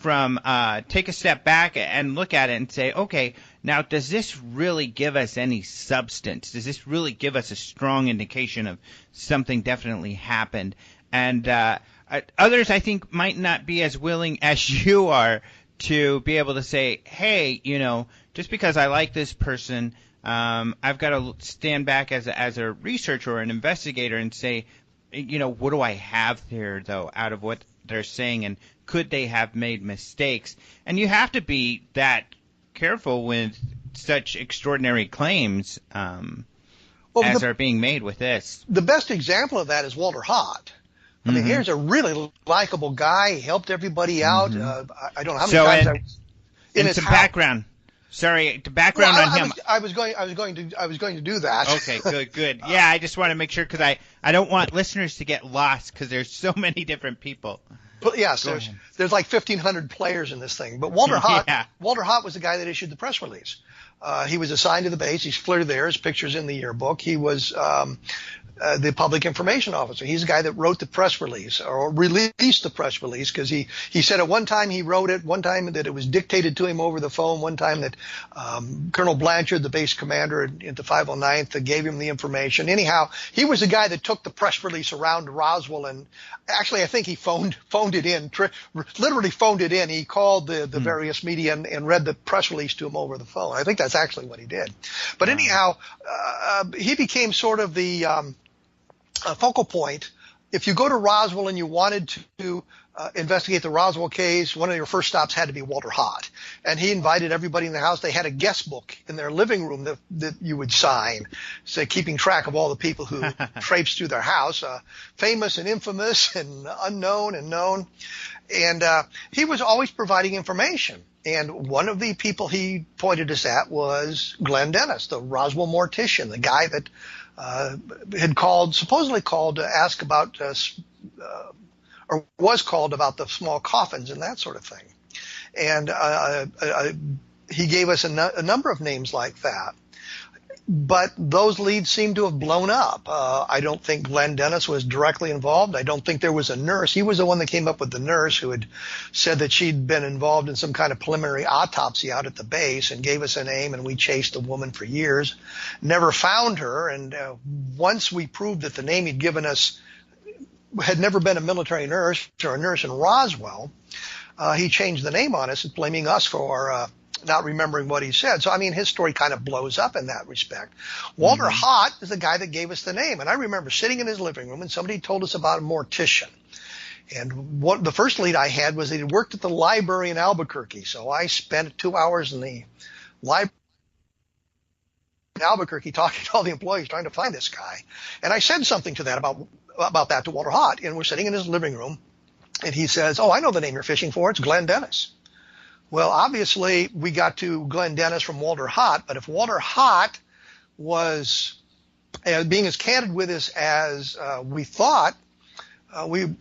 take a step back and look at it and say, okay, now does this really give us any substance? Does this really give us a strong indication of something definitely happened? And others, I think, might not be as willing as you are to be able to say, hey, just because I like this person, I've got to stand back as a researcher or an investigator and say, what do I have here, though, out of what they're saying, and could they have made mistakes? And you have to be that careful with such extraordinary claims as are being made with this. The best example of that is Walter Haut. I mean, here's a really likable guy. He helped everybody out. I don't know how many times I was in some background. Sorry, the background on him. I was going to do that. Okay, good. Yeah, I just want to make sure, because I don't want listeners to get lost, because there's so many different people. But yes, there's like 1,500 players in this thing. But Walter Haut was the guy that issued the press release. He was assigned to the base. He's clear there. His picture's in the yearbook. He was the public information officer. He's the guy that wrote the press release, or released the press release, because he said at one time he wrote it, one time that it was dictated to him over the phone, one time that Colonel Blanchard, the base commander at the 509th, gave him the information. Anyhow, he was the guy that took the press release around to Roswell, and actually I think he phoned it in, literally phoned it in. He called the various media and read the press release to him over the phone. I think that's actually what he did. But anyhow, he became sort of the focal point. If you go to Roswell and you wanted to investigate the Roswell case, one of your first stops had to be Walter Haut. And he invited everybody in the house. They had a guest book in their living room that you would sign, say, keeping track of all the people who traipsed through their house, famous and infamous and unknown and known. And he was always providing information. And one of the people he pointed us at was Glenn Dennis, the Roswell mortician, the guy that had supposedly called to ask about, or was called about the small coffins and that sort of thing. And he gave us a number of names like that. But those leads seem to have blown up. I don't think Glenn Dennis was directly involved. I don't think there was a nurse. He was the one that came up with the nurse who had said that she'd been involved in some kind of preliminary autopsy out at the base, and gave us a name, and we chased the woman for years. Never found her, and once we proved that the name he'd given us had never been a military nurse or a nurse in Roswell, he changed the name on us, blaming us for not remembering what he said. So, I mean, his story kind of blows up in that respect. Walter Haut is the guy that gave us the name. And I remember sitting in his living room and somebody told us about a mortician. And the first lead I had was that he worked at the library in Albuquerque. So I spent 2 hours in the library in Albuquerque talking to all the employees trying to find this guy. And I said something to that about that to Walter Hott, and we're sitting in his living room, and he says, "Oh, I know the name you're fishing for. It's Glenn Dennis." Well, obviously, we got to Glenn Dennis from Walter Hott, but if Walter Hott was being as candid with us as we thought,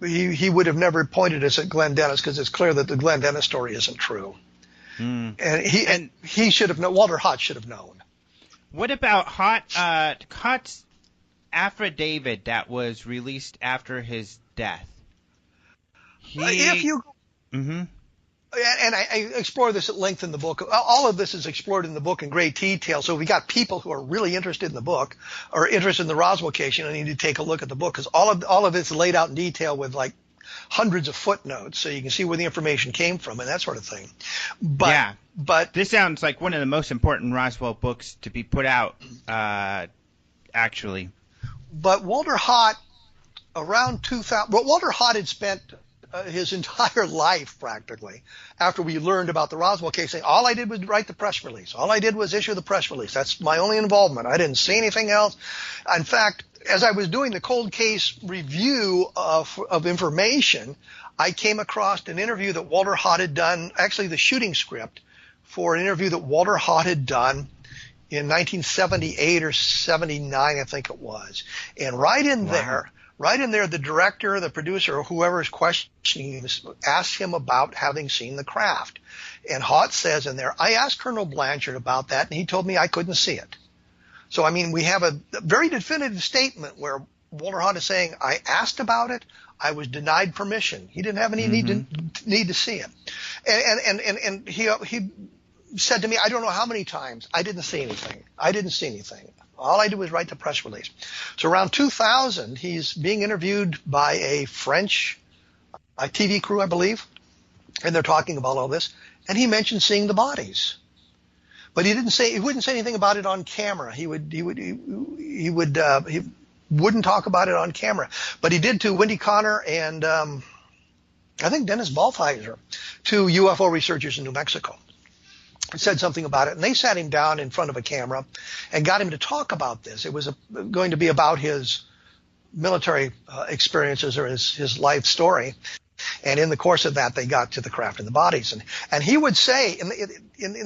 he would have never pointed us at Glenn Dennis, because it's clear that the Glenn Dennis story isn't true. And he should have known. Walter Hott should have known. What about Hott's affidavit that was released after his death? If you and I explore this at length in the book. All of this is explored in the book in great detail. So if we got people who are really interested in the book or interested in the Roswell case, you need to take a look at the book, because all of it's laid out in detail with like hundreds of footnotes, so you can see where the information came from and that sort of thing. But this sounds like one of the most important Roswell books to be put out, actually. But Walter Hott, around 2000, Walter Hott had spent his entire life practically, after we learned about the Roswell case, saying, all I did was write the press release. All I did was issue the press release. That's my only involvement. I didn't see anything else. In fact, as I was doing the cold case review of information, I came across an interview that Walter Hott had done, actually the shooting script for an interview that Walter Hott had done in 1978 or 79, I think it was. And right in there, the director, the producer, or whoever is questioning him asked him about having seen the craft. And Hott says in there, I asked Colonel Blanchard about that, and he told me I couldn't see it. So, I mean, we have a very definitive statement where Walter Hott is saying, I asked about it, I was denied permission. He didn't have any need to see it. And he said to me, I don't know how many times, I didn't see anything. All I did was write the press release. So around 2000, he's being interviewed by a French TV crew, I believe, and they're talking about all this, and he mentioned seeing the bodies. But he wouldn't say anything about it on camera. He wouldn't talk about it on camera. But he did to Wendy Connor and I think Dennis Baltheiser, two UFO researchers in New Mexico. Said something about it, and they sat him down in front of a camera and got him to talk about this. It was going to be about his military experiences or his life story. And in the course of that, they got to the craft and the bodies. And he would say in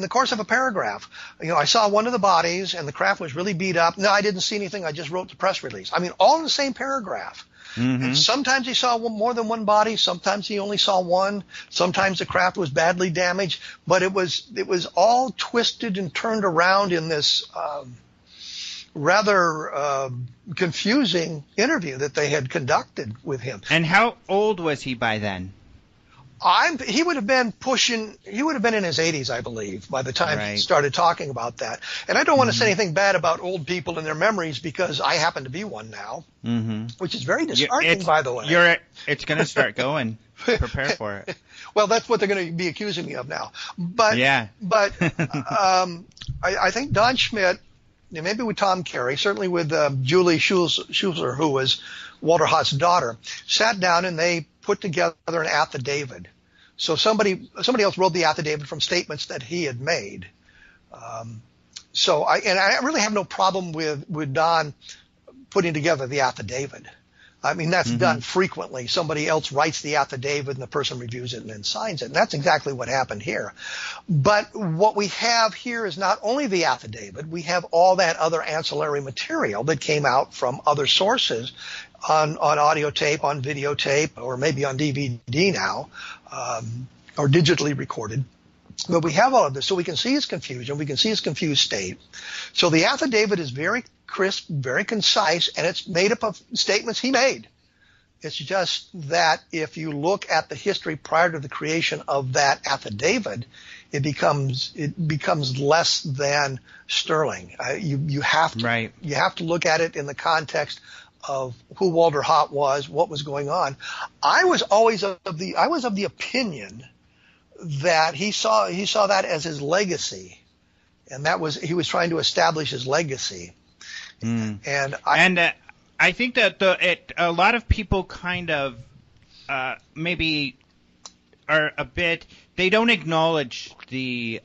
the course of a paragraph, I saw one of the bodies and the craft was really beat up. No, I didn't see anything. I just wrote the press release. I mean, all in the same paragraph. And sometimes he saw more than one body. Sometimes he only saw one. Sometimes the craft was badly damaged. But it was all twisted and turned around in this rather confusing interview that they had conducted with him. And how old was he by then? He would have been in his 80s, I believe, by the time he started talking about that. And I don't want to say anything bad about old people and their memories, because I happen to be one now, which is very disheartening, by the way. It's going to start going. Prepare for it. Well, that's what they're going to be accusing me of now. But I think Don Schmidt, maybe with Tom Carey, certainly with Julie Schulzer, who was Walter Hott's daughter, sat down and they put together an affidavit. So somebody else wrote the affidavit from statements that he had made. So I really have no problem with Don putting together the affidavit. I mean, that's done frequently. Somebody else writes the affidavit and the person reviews it and then signs it. And that's exactly what happened here. But what we have here is not only the affidavit, we have all that other ancillary material that came out from other sources on audio tape, on videotape, or maybe on DVD now, or digitally recorded. But we have all of this, so we can see his confusion, we can see his confused state. So the affidavit is very crisp, very concise, and it's made up of statements he made. It's just that if you look at the history prior to the creation of that affidavit, it becomes less than sterling. You have to look at it in the context of who Walter Hott was, what was going on. I was of the opinion that he saw that as his legacy, and he was trying to establish his legacy. And I think that a lot of people kind of maybe are a bit, they don't acknowledge the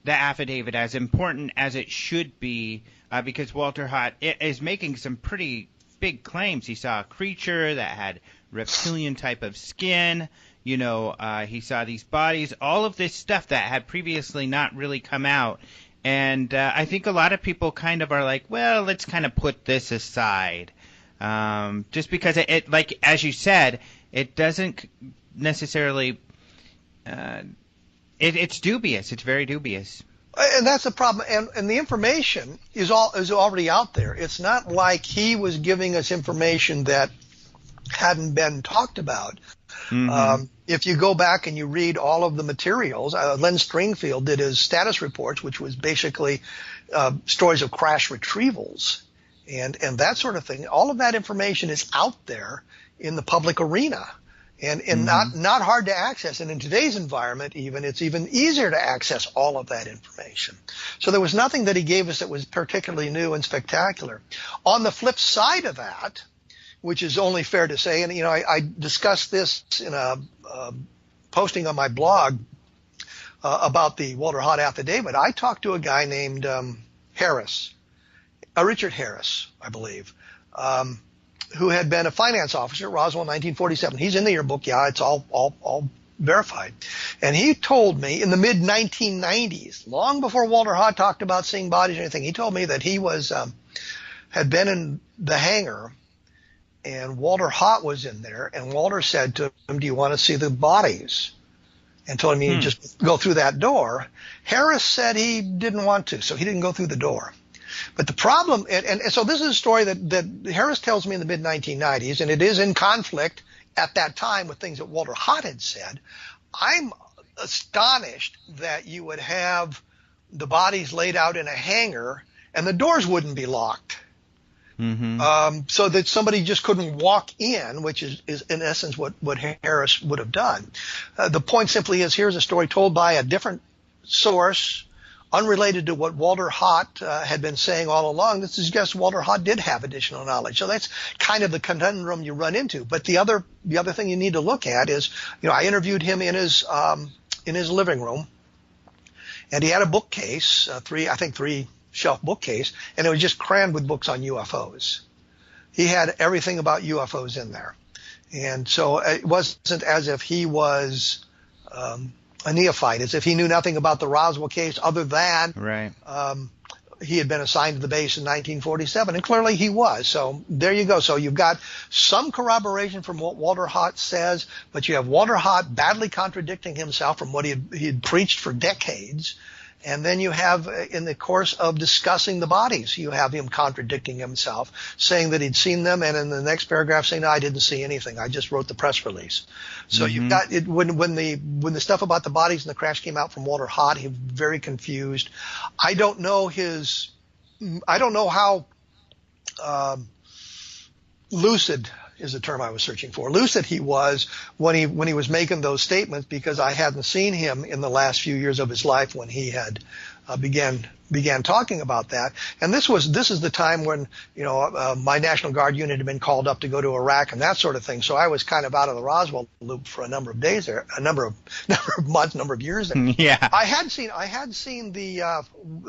the affidavit as important as it should be, because Walter Haut is making some pretty big claims. He saw a creature that had reptilian type of skin. He saw these bodies, all of this stuff that had previously not really come out. And I think a lot of people kind of are like, well, let's kind of put this aside. Just because it, like, as you said, it doesn't necessarily, it's dubious. It's very dubious. And that's the problem. And the information is already out there. It's not like he was giving us information that hadn't been talked about. Mm-hmm. If you go back and you read all of the materials, Len Stringfield did his status reports, which was basically stories of crash retrievals and that sort of thing. All of that information is out there in the public arena and mm-hmm. not hard to access. And in today's environment, it's even easier to access all of that information. So there was nothing that he gave us that was particularly new and spectacular. On the flip side of that, which is only fair to say, and I discussed this in a posting on my blog about the Walter Haut affidavit. I talked to a guy named Richard Harris, I believe, who had been a finance officer at Roswell in 1947. He's in the yearbook. Yeah, it's all verified. And he told me in the mid 1990s, long before Walter Haut talked about seeing bodies or anything, he told me that he had been in the hangar. And Walter Haut was in there, and Walter said to him, "Do you want to see the bodies?" And told him he'd just go through that door. Harris said he didn't want to, so he didn't go through the door. But the problem, and so this is a story that Harris tells me in the mid-1990s, and it is in conflict at that time with things that Walter Haut had said. I'm astonished that you would have the bodies laid out in a hangar and the doors wouldn't be locked. Mm-hmm. So that somebody just couldn't walk in, which is in essence what Harris would have done. The point simply is, here's a story told by a different source, unrelated to what Walter Haut had been saying all along. This suggests Walter Haut did have additional knowledge. So that's kind of the conundrum you run into. But the other thing you need to look at is, I interviewed him in his living room, and he had a bookcase, three shelf bookcase, and it was just crammed with books on UFOs. He had everything about UFOs in there. And so it wasn't as if he was a neophyte, as if he knew nothing about the Roswell case other than right. He had been assigned to the base in 1947, and clearly he was. So there you go. So you've got some corroboration from what Walter Haut says, but you have Walter Haut badly contradicting himself from what he had preached for decades. And then you have, in the course of discussing the bodies, you have him contradicting himself, saying that he'd seen them, and in the next paragraph saying, "No, I didn't see anything. I just wrote the press release." So mm-hmm. You've got it when the stuff about the bodies and the crash came out from Walter Haut, he was very confused. I don't know how lucid is the term I was searching for. Lucid he was when he was making those statements, because I hadn't seen him in the last few years of his life when he had began talking about that. And this is the time when my National Guard unit had been called up to go to Iraq and that sort of thing. So I was kind of out of the Roswell loop for a number of days there, a number of months, number of years there. Yeah. I had seen the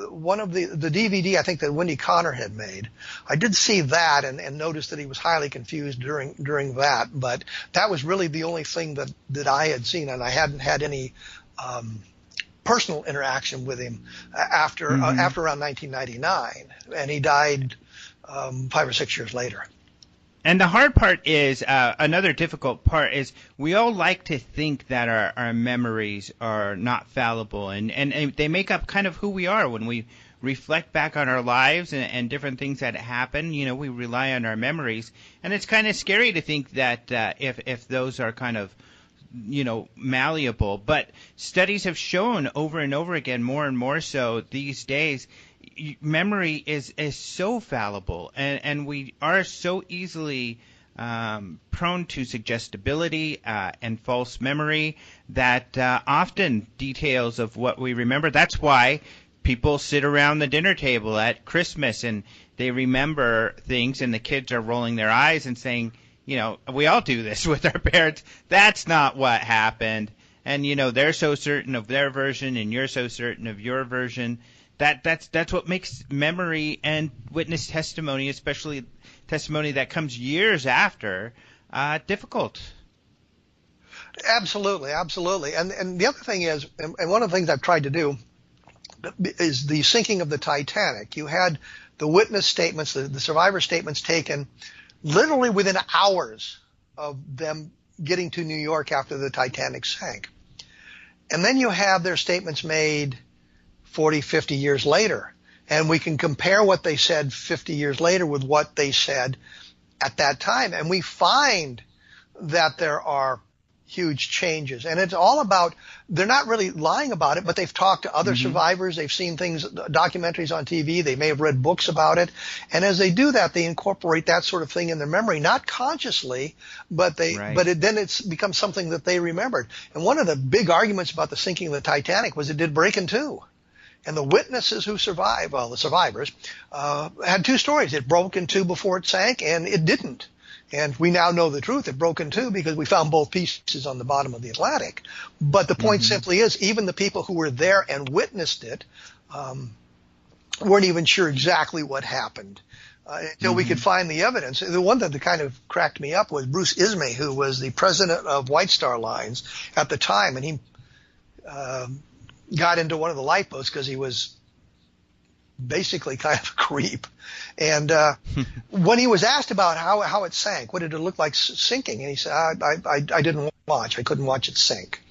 one of the DVD, I think, that Wendy Connor had made. I did see that and noticed that he was highly confused during that, but that was really the only thing that I had seen, and I hadn't had any personal interaction with him after around 1999, and he died 5 or 6 years later. And the hard part is, another difficult part is, we all like to think that our memories are not fallible, and they make up kind of who we are when we reflect back on our lives and different things that happen. We rely on our memories, and it's kind of scary to think that if those are kind of malleable. But studies have shown over and over again, more and more so these days, memory is so fallible, and we are so easily prone to suggestibility and false memory that often details of what we remember. That's why people sit around the dinner table at Christmas and they remember things, and the kids are rolling their eyes and saying, we all do this with our parents. That's not what happened. and they're so certain of their version and you're so certain of your version. That's what makes memory and witness testimony, especially testimony that comes years after, difficult. Absolutely, absolutely. And the other thing is, and one of the things I've tried to do is the sinking of the Titanic. You had the witness statements, the survivor statements taken literally within hours of them getting to New York after the Titanic sank. And then you have their statements made 40, 50 years later. And we can compare what they said 50 years later with what they said at that time. And we find that there are huge changes. And it's all about, they're not really lying about it, but they've talked to other survivors. They've seen things, documentaries on TV. They may have read books about it. And as they do that, they incorporate that sort of thing in their memory, not consciously, but then it's become something that they remembered. And one of the big arguments about the sinking of the Titanic was it did break in two. And the witnesses who survived, well, the survivors, had two stories. It broke in two before it sank, and it didn't. And we now know the truth. It broke in two because we found both pieces on the bottom of the Atlantic. But the point simply is, even the people who were there and witnessed it weren't even sure exactly what happened until we could find the evidence. The one that kind of cracked me up was Bruce Ismay, who was the president of White Star Lines at the time, and he got into one of the lifeboats because he was basically kind of a creep. And when he was asked about how it sank, what did it look like sinking? And he said, I didn't watch. I couldn't watch it sink.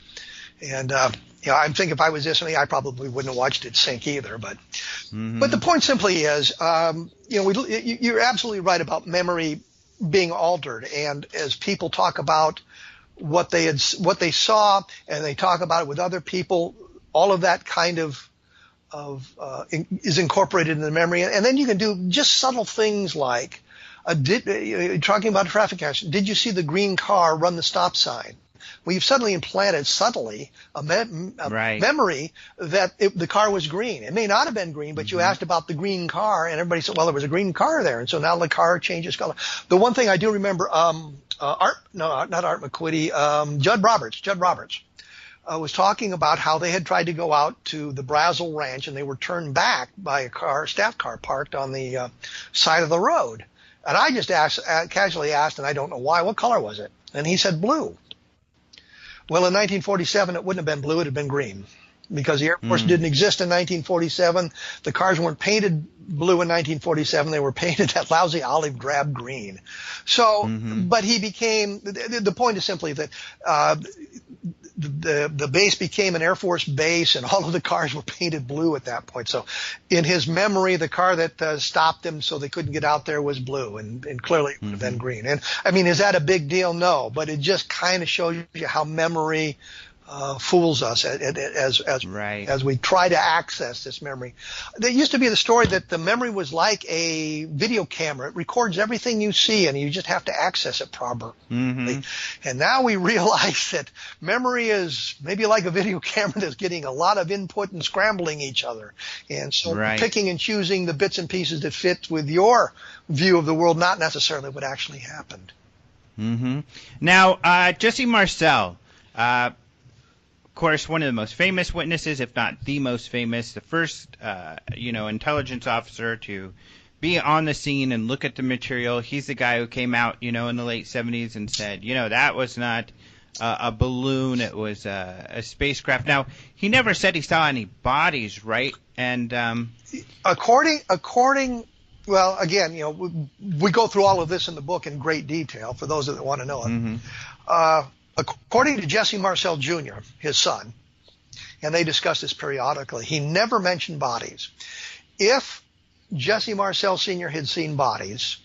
And I'm thinking if I was this, I probably wouldn't have watched it sink either. But but the point simply is, you're absolutely right about memory being altered. And as people talk about what they saw, and they talk about it with other people, all of that kind of is incorporated in the memory. And then you can do just subtle things like talking about a traffic accident. Did you see the green car run the stop sign? Well, you've suddenly implanted subtly a memory that the car was green. It may not have been green, but you asked about the green car, and everybody said, well, there was a green car there. And so now the car changes color. The one thing I do remember, not Art McQuitty, Judd Roberts. Was talking about how they had tried to go out to the Brazel Ranch, and they were turned back by a staff car parked on the side of the road. And I just casually asked, and I don't know why, what color was it? And he said blue. Well, in 1947, it wouldn't have been blue, it had been green. Because the Air Force didn't exist in 1947. The cars weren't painted blue in 1947. They were painted that lousy olive drab green. So, but he became, the point is simply that the base became an Air Force base, and all of the cars were painted blue at that point. So in his memory, the car that stopped them so they couldn't get out there was blue, and clearly it would have been green. And I mean, is that a big deal? No, but it just kind of shows you how memory fools us as we try to access this memory. There used to be the story that the memory was like a video camera. It records everything you see, and you just have to access it properly. And now we realize that memory is maybe like a video camera that's getting a lot of input and scrambling each other. And so picking and choosing the bits and pieces that fit with your view of the world, not necessarily what actually happened. Now, Jesse Marcel, of course, one of the most famous witnesses, if not the most famous, the first, intelligence officer to be on the scene and look at the material. He's the guy who came out, in the late 70s and said, that was not a balloon, it was a spacecraft. Now, he never said he saw any bodies, right? And well, again, we go through all of this in the book in great detail for those that want to know it. According to Jesse Marcel Jr., his son, and they discuss this periodically, he never mentioned bodies. If Jesse Marcel Sr. had seen bodies,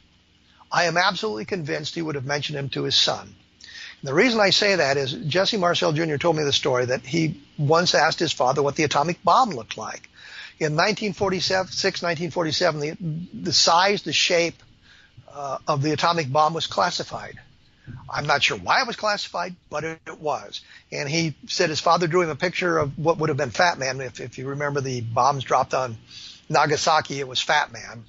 I am absolutely convinced he would have mentioned them to his son. And the reason I say that is Jesse Marcel Jr. told me the story that he once asked his father what the atomic bomb looked like. In 1947, the size, the shape of the atomic bomb was classified. I'm not sure why it was classified, but it was. And he said his father drew him a picture of what would have been Fat Man. If you remember the bombs dropped on Nagasaki, it was Fat Man,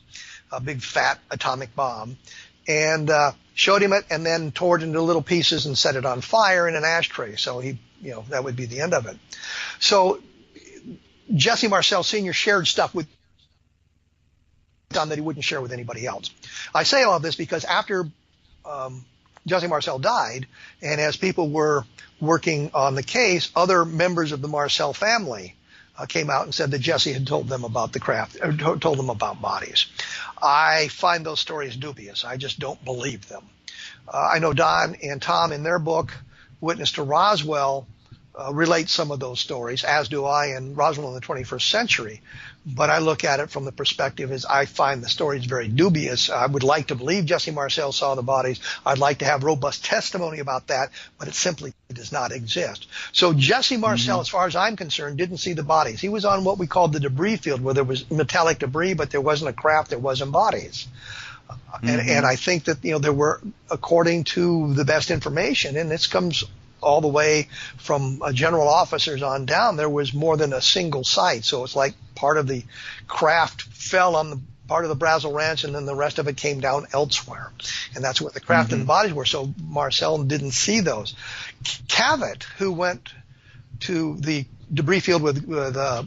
a big fat atomic bomb. And showed him it and then tore it into little pieces and set it on fire in an ashtray. So he that would be the end of it. So Jesse Marcel Sr. shared stuff with John that he wouldn't share with anybody else. I say all of this because after Jesse Marcel died, and as people were working on the case, other members of the Marcel family came out and said that Jesse had told them about the craft, or told them about bodies. I find those stories dubious. I just don't believe them. I know Don and Tom in their book, Witness to Roswell, relate some of those stories, as do I in Roswell in the 21st Century. But I look at it from the perspective as I find the stories very dubious. I would like to believe Jesse Marcel saw the bodies. I'd like to have robust testimony about that, but it simply does not exist. So Jesse Marcel, as far as I'm concerned, didn't see the bodies. He was on what we called the debris field, where there was metallic debris, but there wasn't a craft, there wasn't bodies. And I think that, there were, according to the best information, and this comes all the way from general officers on down, there was more than a single site. So it's like part of the craft fell on the part of the Brazel Ranch, and then the rest of it came down elsewhere. And that's where the craft and the bodies were. So Marcel didn't see those. Cavett, who went to the debris field with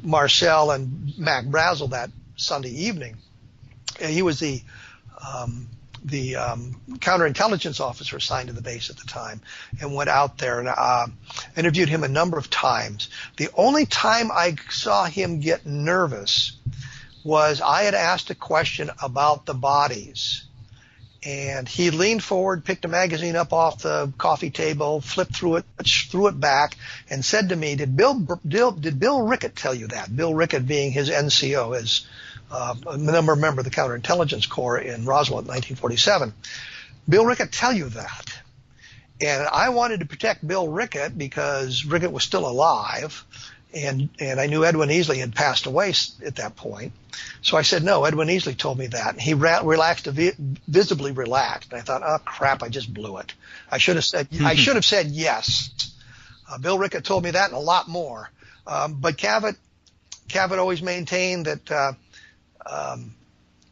Marcel and Mac Brazel that Sunday evening, he was the counterintelligence officer assigned to the base at the time, and went out there and interviewed him a number of times. The only time I saw him get nervous was I had asked a question about the bodies, and he leaned forward, picked a magazine up off the coffee table, flipped through it, threw it back, and said to me, did Bill Rickett tell you that? Bill Rickett being his NCO, his a member of the Counterintelligence Corps in Roswell in 1947. Bill Rickett tell you that? And I wanted to protect Bill Rickett because Rickett was still alive, and I knew Edwin Easley had passed away at that point. So I said, no, Edwin Easley told me that. And he visibly relaxed. And I thought, oh crap, I just blew it. I should have said yes. Bill Rickett told me that and a lot more. But Cavett always maintained that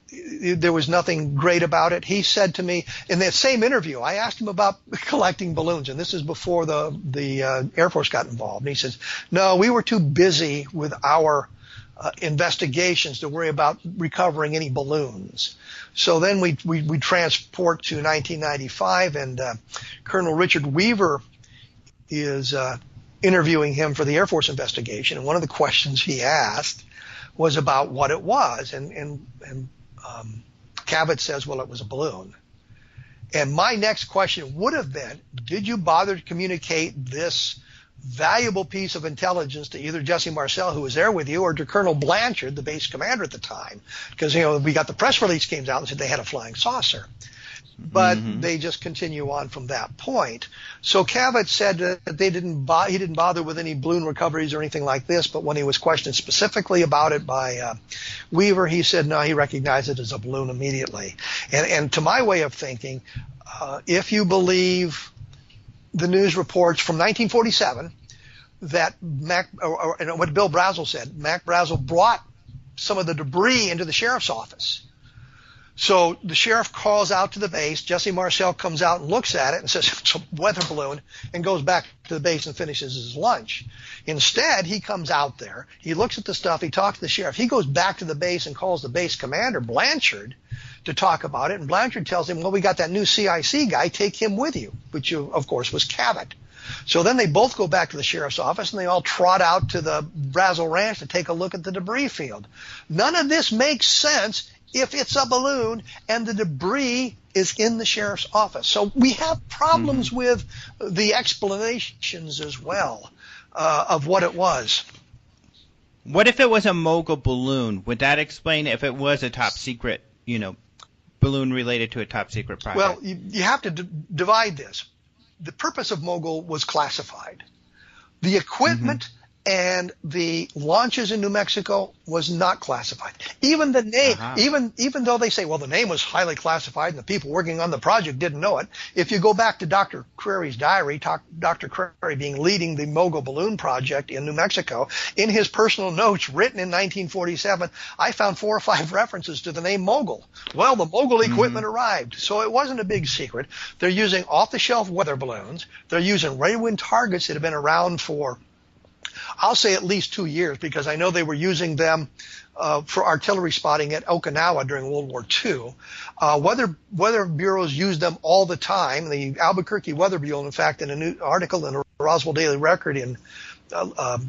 there was nothing great about it. He said to me in that same interview, I asked him about collecting balloons, and this is before the Air Force got involved. And he says, no, we were too busy with our investigations to worry about recovering any balloons. So then we transport to 1995, and Colonel Richard Weaver is interviewing him for the Air Force investigation. And one of the questions he asked was about what it was, and Cavett says, well, it was a balloon. And my next question would have been, did you bother to communicate this valuable piece of intelligence to either Jesse Marcel, who was there with you, or to Colonel Blanchard, the base commander at the time? Because, we got the press release came out and said they had a flying saucer. But they just continue on from that point. So Cavett said that he didn't bother with any balloon recoveries or anything like this, but when he was questioned specifically about it by Weaver, he said no, he recognized it as a balloon immediately. And to my way of thinking, if you believe the news reports from 1947 that what Bill Brazel said, Mac Brazel brought some of the debris into the sheriff's office. So the sheriff calls out to the base. Jesse Marcel comes out and looks at it and says it's a weather balloon, and goes back to the base and finishes his lunch. Instead, he comes out there. He looks at the stuff. He talks to the sheriff. He goes back to the base and calls the base commander, Blanchard, to talk about it. And Blanchard tells him, well, we got that new CIC guy. Take him with you, which, of course, was Cavett. So then they both go back to the sheriff's office, and they all trot out to the Brazel Ranch to take a look at the debris field. None of this makes sense if it's a balloon and the debris is in the sheriff's office. So we have problems with the explanations as well of what it was. What if it was a mogul balloon? Would that explain if it was a top secret, balloon related to a top secret project? Well, you have to divide this. The purpose of mogul was classified. The equipment And the launches in New Mexico was not classified. Even the name, even though they say, well, the name was highly classified and the people working on the project didn't know it. If you go back to Dr. Creary's diary, Dr. Creary leading the Mogul Balloon Project in New Mexico, in his personal notes written in 1947, I found 4 or 5 references to the name Mogul. Well, the Mogul equipment arrived, so it wasn't a big secret. They're using off-the-shelf weather balloons. They're using ray-wind targets that have been around for, I'll say, at least 2 years, because I know they were using them for artillery spotting at Okinawa during World War II. Weather bureaus use them all the time. The Albuquerque Weather Bureau, in fact, in a new article in the Roswell Daily Record in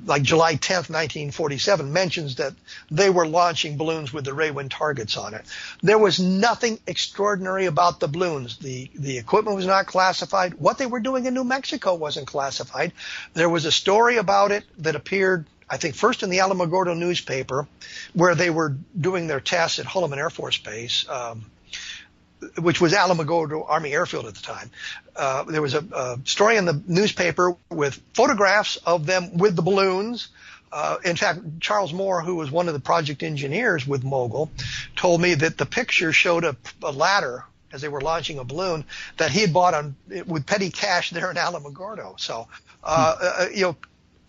like July 10th, 1947, mentions that they were launching balloons with the ray-wind targets on it. There was nothing extraordinary about the balloons. The equipment was not classified. What they were doing in New Mexico wasn't classified. There was a story about it that appeared, I think, first in the Alamogordo newspaper, where they were doing their tests at Holloman Air Force Base, which was Alamogordo Army Airfield at the time. There was a story in the newspaper with photographs of them with the balloons. In fact, Charles Moore, who was one of the project engineers with Mogul, told me that the picture showed a ladder as they were launching a balloon that he had bought with petty cash there in Alamogordo. So,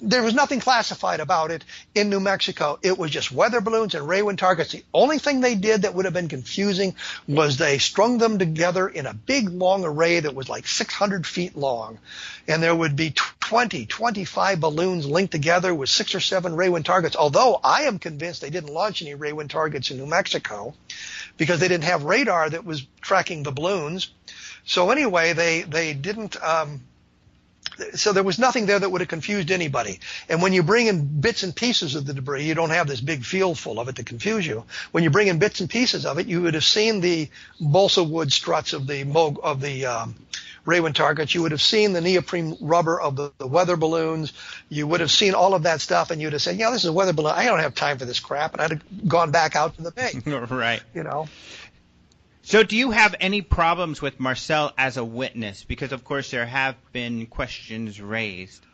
there was nothing classified about it in New Mexico. It was just weather balloons and ray-wind targets. The only thing they did that would have been confusing was they strung them together in a big, long array that was like 600 feet long. And there would be 25 balloons linked together with 6 or 7 ray-wind targets, although I am convinced they didn't launch any ray-wind targets in New Mexico because they didn't have radar that was tracking the balloons. So anyway, they didn't so there was nothing there that would have confused anybody. And when you bring in bits and pieces of the debris, you don't have this big field full of it to confuse you. When you bring in bits and pieces of it, you would have seen the balsa wood struts of the ray-wind targets. You would have seen the neoprene rubber of the weather balloons. You would have seen all of that stuff, and you'd have said, yeah, this is a weather balloon. I don't have time for this crap. And I'd have gone back out to the bay. Right. You know. So do you have any problems with Marcel as a witness? Because, of course, there have been questions raised.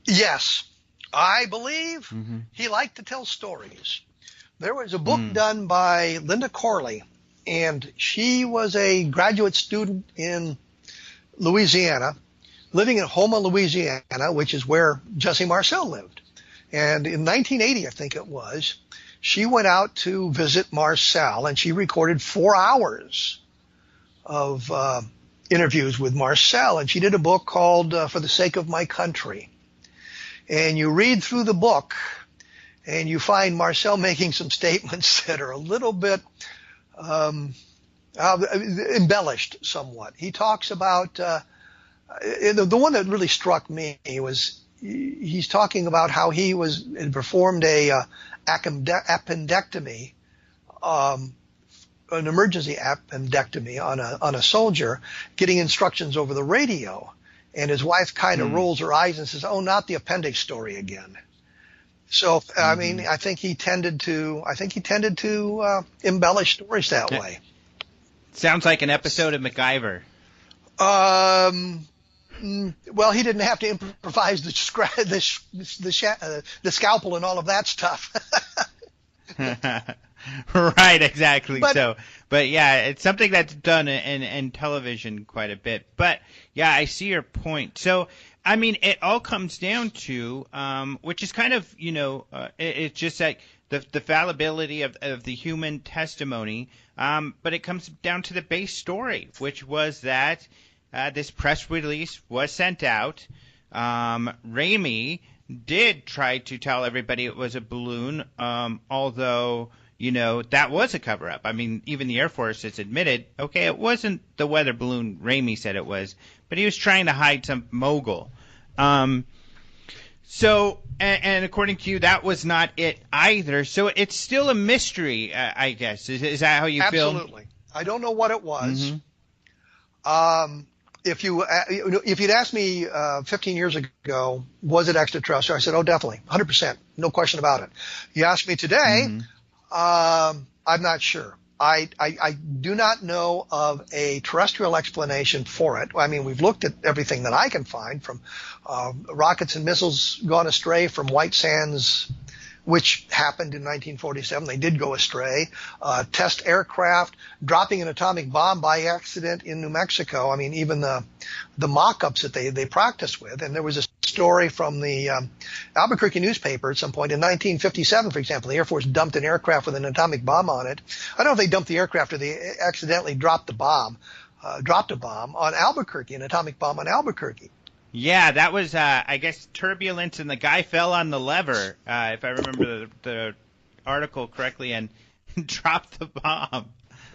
Yes. I believe he liked to tell stories. There was a book done by Linda Corley, and she was a graduate student in Louisiana, living in Houma, Louisiana, which is where Jesse Marcel lived. And in 1980, I think it was, she went out to visit Marcel, and she recorded 4 hours of interviews with Marcel, and she did a book called For the Sake of My Country. And you read through the book, and you find Marcel making some statements that are a little bit embellished somewhat. He talks about the one that really struck me was he's talking about how he had performed a appendectomy, an emergency appendectomy on a soldier, getting instructions over the radio, and his wife kind of rolls her eyes and says, "Oh, not the appendix story again." So I mean, I think he tended to embellish stories that way. Sounds like an episode of MacGyver. Well, he didn't have to improvise the scalpel and all of that stuff. Right, exactly. But yeah, it's something that's done in television quite a bit. But yeah, I see your point. So, I mean, it all comes down to, which is kind of, it's just like the fallibility of the human testimony. But it comes down to the base story, which was that this press release was sent out. Ramey did try to tell everybody it was a balloon, although, that was a cover-up. I mean, even the Air Force has admitted, okay, it wasn't the weather balloon Ramey said it was, but he was trying to hide some mogul. So, and according to you, that was not it either. So it's still a mystery, I guess. Is that how you feel? Absolutely. I don't know what it was. If you'd asked me 15 years ago, was it extraterrestrial? I said, oh, definitely, 100%, no question about it. You ask me today, I'm not sure. I do not know of a terrestrial explanation for it. I mean, we've looked at everything that I can find, from rockets and missiles gone astray from White Sands, which happened in 1947. They did go astray. Test aircraft dropping an atomic bomb by accident in New Mexico. I mean, even the mock-ups that they practiced with. And there was a story from the Albuquerque newspaper at some point in 1957, for example. The Air Force dumped an aircraft with an atomic bomb on it. I don't know if they dumped the aircraft or they accidentally dropped a bomb on Albuquerque, an atomic bomb on Albuquerque. Yeah, that was, I guess, turbulence, and the guy fell on the lever, if I remember the article correctly, and dropped the bomb.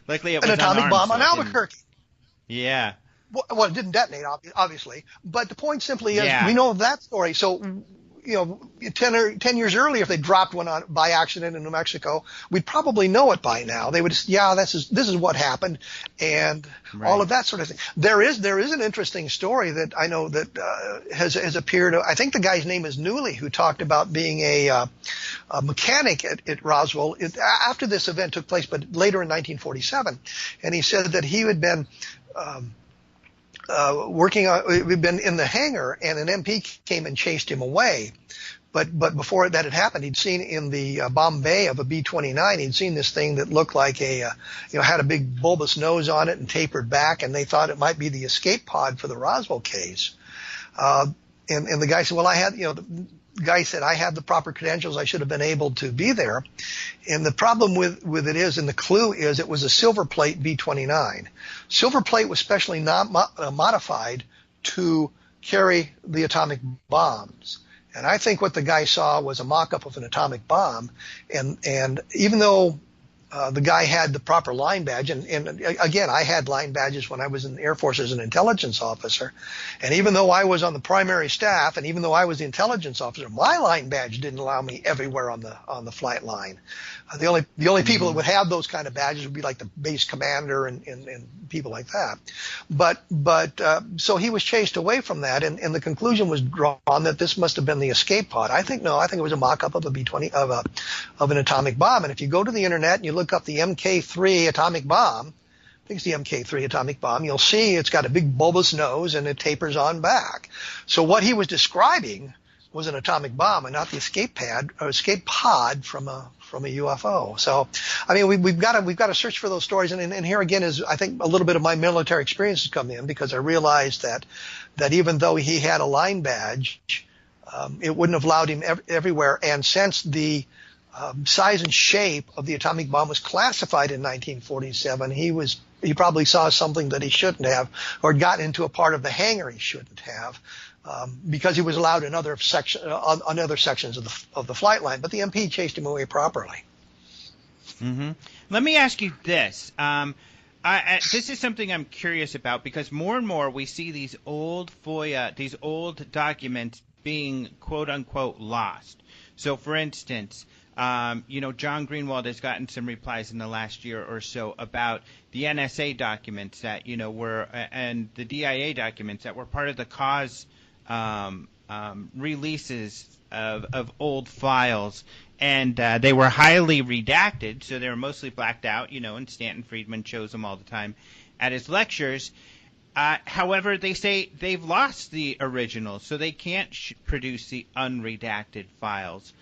Luckily, it was an atomic unarmed, bomb so on Albuquerque. Yeah. Well, it didn't detonate, obviously. But the point simply is, Yeah. we know that story. So, 10 years earlier, if they dropped one on by accident in New Mexico, we'd probably know it by now. They would, this is what happened, and Right. all of that sort of thing. There is an interesting story that I know that has appeared. I think the guy's name is Newley, who talked about being a mechanic at Roswell after this event took place, but later in 1947, and he said that he had been we'd been in the hangar, and an MP came and chased him away. But before that had happened, he'd seen in the bomb bay of a B-29, he'd seen this thing that looked like had a big bulbous nose on it and tapered back, and they thought it might be the escape pod for the Roswell case. And the guy said, well, the guy said, I had the proper credentials. I should have been able to be there. And the problem with it is, and the clue is, it was a silver plate B-29. Silver plate was specially not modified to carry the atomic bombs. And I think what the guy saw was a mock-up of an atomic bomb. And even though the guy had the proper line badge, and again, I had line badges when I was in the Air Force as an intelligence officer. And even though I was on the primary staff, and even though I was the intelligence officer, my line badge didn't allow me everywhere on the flight line. The only people that would have those kind of badges would be like the base commander and people like that. But so he was chased away from that, and the conclusion was drawn that this must have been the escape pod. I think it was a mock-up of a B-20 of an atomic bomb. And if you go to the internet and you look up the MK3 atomic bomb, I think it's the MK3 atomic bomb, you'll see it's got a big bulbous nose and it tapers on back. So what he was describing was an atomic bomb and not the escape pod from a UFO. So, I mean, we've got to search for those stories. And here again is, I think, a little bit of my military experience has come in, because I realized that even though he had a line badge, it wouldn't have allowed him everywhere. And since the size and shape of the atomic bomb was classified in 1947, he probably saw something that he shouldn't have, or got into a part of the hangar he shouldn't have, because he was allowed in other sections of the flight line. But the MP chased him away properly. Mm-hmm. Let me ask you this. This is something I'm curious about, because more and more we see these old FOIA, these old documents being quote unquote lost. So, for instance, John Greenwald has gotten some replies in the last year or so about the NSA documents that, were, and the DIA documents that were part of the cause releases of old files. And they were highly redacted, so they were mostly blacked out, and Stanton Friedman shows them all the time at his lectures. However, they say they've lost the originals, so they can't produce the unredacted files.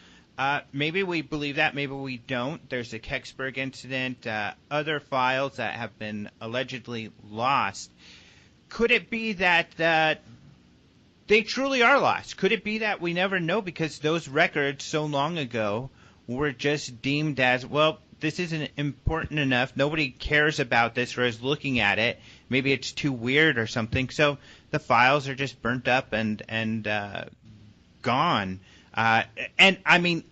Maybe we believe that, maybe we don't. There's the Kecksburg incident, other files that have been allegedly lost. Could it be that they truly are lost? Could it be that we never know, because those records so long ago were just deemed as, well, this isn't important enough, nobody cares about this or is looking at it, maybe it's too weird or something, so the files are just burnt up and gone. And I mean,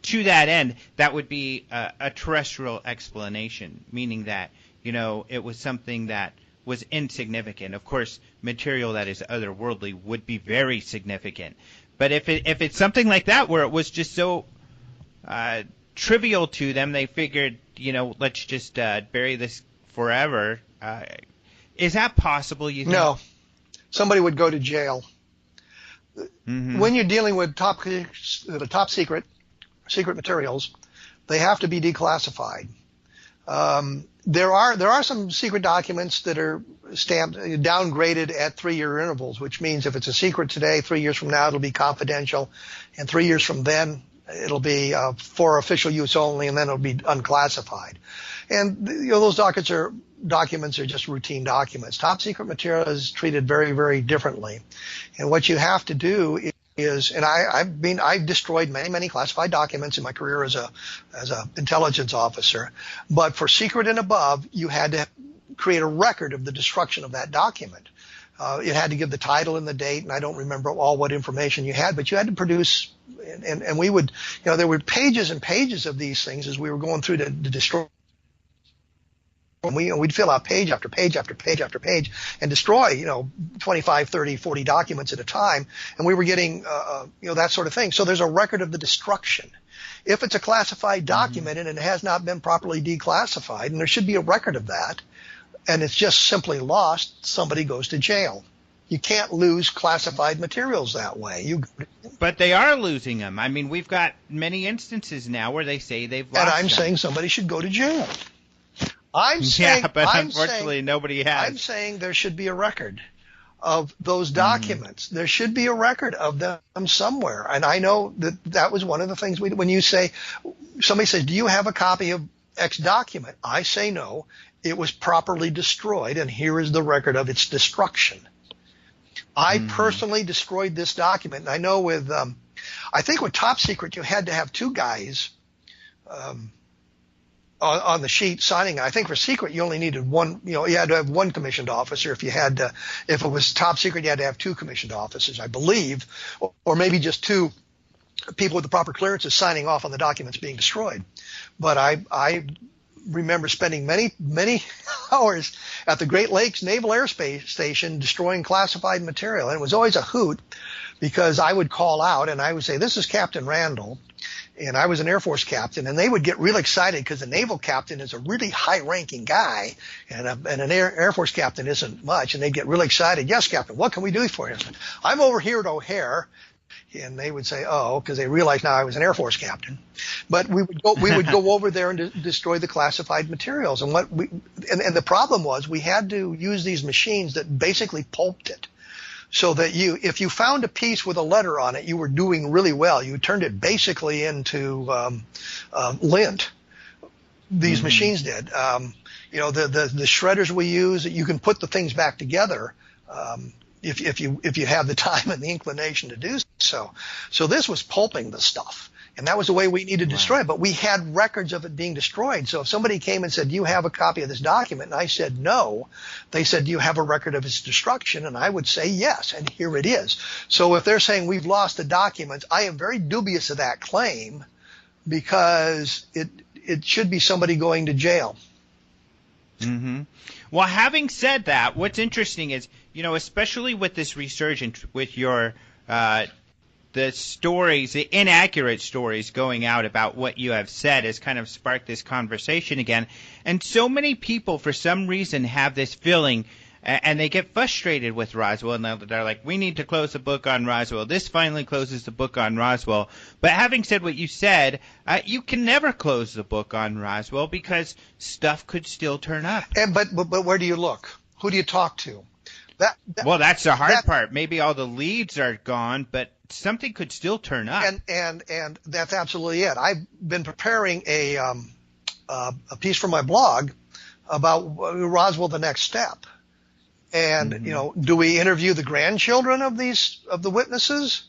to that end, that would be a terrestrial explanation, meaning that, it was something that was insignificant. Of course, material that is otherworldly would be very significant. But if it's something like that, where it was just so trivial to them, they figured, let's just bury this forever. Is that possible, you think? No. Somebody would go to jail. Mm-hmm. When you're dealing with top secret materials, they have to be declassified. There are some secret documents that are stamped, downgraded at 3-year intervals, which means if it's a secret today, 3 years from now it'll be confidential, and 3 years from then it'll be for official use only, and then it'll be unclassified. And those documents are just routine documents. Top secret material is treated very, very differently, and what you have to do is, and I've destroyed many classified documents in my career as a intelligence officer, but for secret and above, you had to create a record of the destruction of that document. It had to give the title and the date, and I don't remember all what information you had, but you had to produce, and we would, there were pages and pages of these things as we were going through to destroy. We'd fill out page after page after page after page and destroy, 25, 30, 40 documents at a time. And we were getting, that sort of thing. So there's a record of the destruction. If it's a classified document and it has not been properly declassified, and there should be a record of that, and it's just simply lost, somebody goes to jail. You can't lose classified materials that way. But they are losing them. I mean, we've got many instances now where they say they've lost them. And I'm them. saying somebody should go to jail. Unfortunately nobody has. I'm saying there should be a record of those documents. There should be a record of them somewhere. And I know that was one of the things when you say, somebody says, do you have a copy of X document? I say no. It was properly destroyed, and here is the record of its destruction. I personally destroyed this document. And I know I think with top secret, you had to have 2 guys on the sheet signing. I think for secret, you only needed one. You had to have one commissioned officer. If it was top secret, you had to have 2 commissioned officers, I believe, or maybe just 2 people with the proper clearances signing off on the documents being destroyed. But I remember spending many hours at the Great Lakes Naval Air Station destroying classified material, and it was always a hoot because I would call out and I would say, "This is Captain Randle." And I was an Air Force captain, and they would get real excited because the naval captain is a really high-ranking guy, and an Air Force captain isn't much, and they'd get really excited. "Yes, Captain, what can we do for you?" "I'm over here at O'Hare," and they would say, "Oh," because they realized now I was an Air Force captain. But we would go over there and destroy the classified materials, and and the problem was we had to use these machines that basically pulped it. So that if you found a piece with a letter on it, you were doing really well. You turned it basically into lint. These machines did. The shredders we use, you can put the things back together if you have the time and the inclination to do so. So this was pulping the stuff. And that was the way we needed to destroy it. But we had records of it being destroyed. So if somebody came and said, "Do you have a copy of this document?" and I said no, they said, "Do you have a record of its destruction?" and I would say yes, and here it is. So if they're saying we've lost the documents, I am very dubious of that claim because it should be somebody going to jail. Mm-hmm. Well, having said that, what's interesting is, especially with this resurgence with your the stories, the inaccurate stories going out about what you have said has kind of sparked this conversation again. And so many people, for some reason, have this feeling, and they get frustrated with Roswell, and they're like, "We need to close the book on Roswell." This finally closes the book on Roswell. But having said what you said, you can never close the book on Roswell because stuff could still turn up. But where do you look? Who do you talk to? Well, that's the hard part. Maybe all the leads are gone, but something could still turn up. And that's absolutely it. I've been preparing a piece for my blog about Roswell: The Next Step. And do we interview the grandchildren of the witnesses?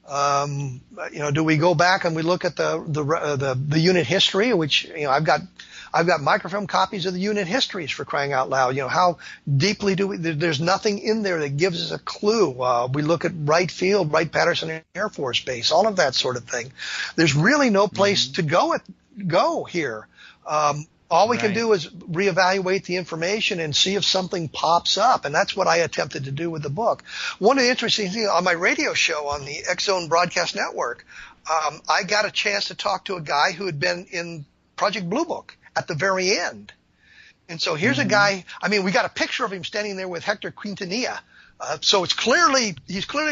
Do we go back and we look at the unit history, which I've got microfilm copies of the unit histories, for crying out loud. How deeply there's nothing in there that gives us a clue. We look at Wright Field, Wright-Patterson Air Force Base, all of that sort of thing. There's really no place to go here. All we can do is reevaluate the information and see if something pops up, and that's what I attempted to do with the book. One of the interesting things on my radio show on the X-Zone Broadcast Network, I got a chance to talk to a guy who had been in Project Blue Book at the very end. And so here's a guy, we got a picture of him standing there with Hector Quintanilla, So he's clearly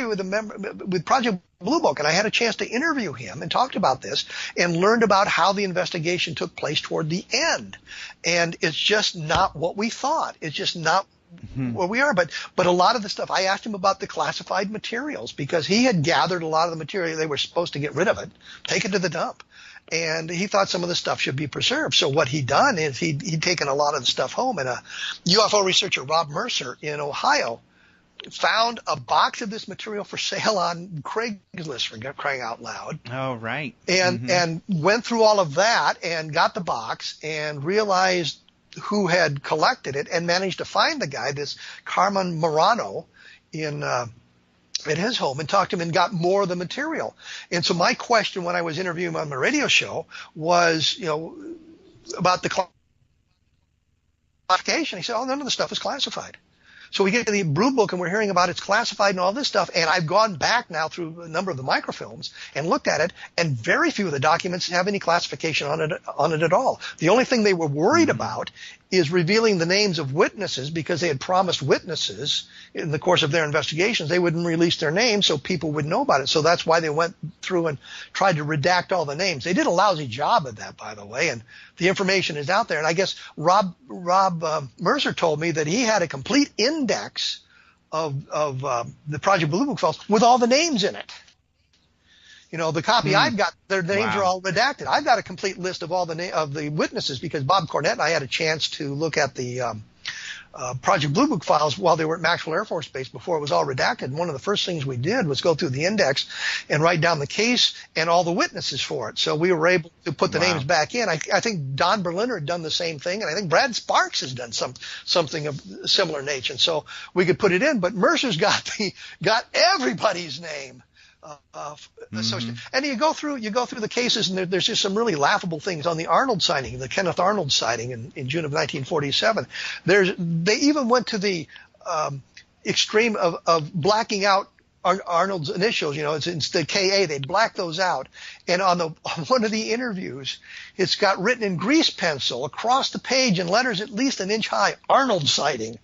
with a member with Project Blue Book, and I had a chance to interview him and talked about this and learned about how the investigation took place toward the end. And it's just not what we thought. It's just not where we are. But a lot of the stuff, I asked him about the classified materials because he had gathered a lot of the material. They were supposed to get rid of it, take it to the dump. And he thought some of the stuff should be preserved. So what he'd done is he'd taken a lot of the stuff home, and a UFO researcher, Rob Mercer in Ohio, found a box of this material for sale on Craigslist, for crying out loud. Oh, right. And went through all of that and got the box and realized who had collected it and managed to find the guy, this Carmen Morano, at his home, and talked to him and got more of the material. And so my question when I was interviewing him on my radio show was, about the classification. He said, oh, none of the stuff is classified. So we get to the Blue Book and we're hearing about it's classified and all this stuff. And I've gone back now through a number of the microfilms and looked at it, and very few of the documents have any classification on it at all. The only thing they were worried about is revealing the names of witnesses, because they had promised witnesses in the course of their investigations they wouldn't release their names so people would know about it. So that's why they went through and tried to redact all the names. They did a lousy job at that, by the way, and the information is out there. And I guess Rob Mercer told me that he had a complete index of the Project Blue Book files with all the names in it. The copy I've got, their names are all redacted. I've got a complete list of all the witnesses, because Bob Cornett and I had a chance to look at the Project Blue Book files while they were at Maxwell Air Force Base before it was all redacted. And one of the first things we did was go through the index and write down the case and all the witnesses for it. So we were able to put the names back in. I think Don Berliner had done the same thing, and I think Brad Sparks has done something of similar nature. And so we could put it in, but Mercer's got everybody's name. And you go through the cases, and there's just some really laughable things on the Arnold sighting, the Kenneth Arnold sighting in June of 1947. They even went to the extreme of blacking out Arnold's initials. It's the KA. They'd black those out, and on one of the interviews, it's got written in grease pencil across the page in letters at least an inch high, Arnold sighting.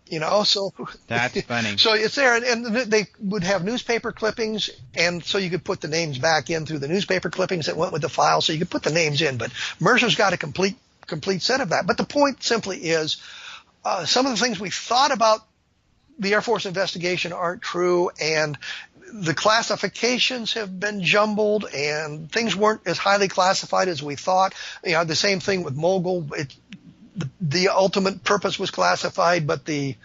So that's funny. So it's there, and they would have newspaper clippings, and so you could put the names back in through the newspaper clippings that went with the file, so you could put the names in. But Mercer's got a complete set of that. But the point simply is, some of the things we thought about the Air Force investigation aren't true, and the classifications have been jumbled, and things weren't as highly classified as we thought. The same thing with Mogul. The ultimate purpose was classified, but the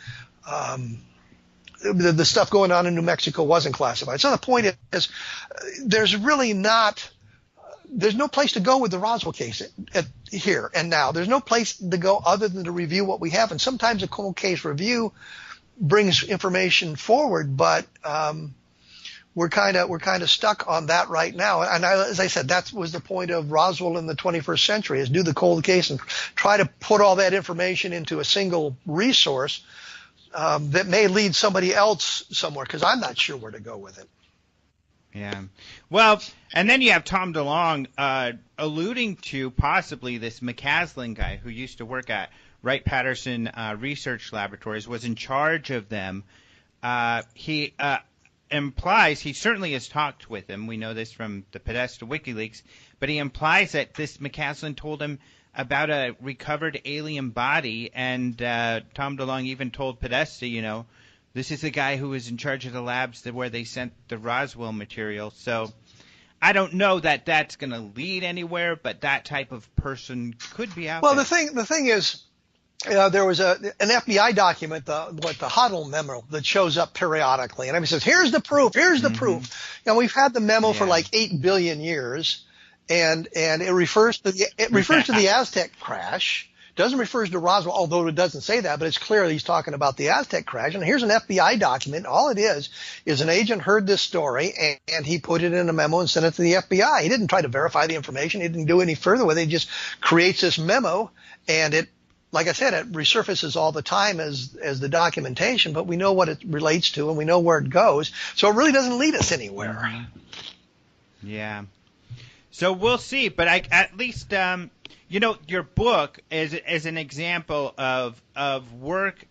stuff going on in New Mexico wasn't classified. So the point is, there's no place to go with the Roswell case here and now. There's no place to go other than to review what we have. And sometimes a cold case review brings information forward, but we're kind of stuck on that right now. And as I said, that was the point of Roswell in the 21st century, is do the cold case and try to put all that information into a single resource that may lead somebody else somewhere, because I'm not sure where to go with it. Yeah. Well, and then you have Tom DeLonge alluding to possibly this McCaslin guy who used to work at Wright-Patterson Research Laboratories, was in charge of them. He implies, he certainly has talked with him, we know this from the Podesta WikiLeaks, but he implies that this McCaslin told him about a recovered alien body, and Tom DeLonge even told Podesta, this is the guy who was in charge of the labs where they sent the Roswell material. So I don't know that that's going to lead anywhere, but that type of person could be out there. Well, the thing is, there was an FBI document, the Huddle memo, that shows up periodically, and it says, "Here's the proof. Here's the proof." We've had the memo for like 8 billion years, and it refers to the Aztec crash. Doesn't refer to Roswell, although it doesn't say that, but it's clear he's talking about the Aztec crash. And here's an FBI document. All it is an agent heard this story, and he put it in a memo and sent it to the FBI. He didn't try to verify the information. He didn't do any further with it. He just creates this memo, and it, like I said, it resurfaces all the time as the documentation, but we know what it relates to and we know where it goes. So it really doesn't lead us anywhere. Yeah. So we'll see, but at least your book is an example of work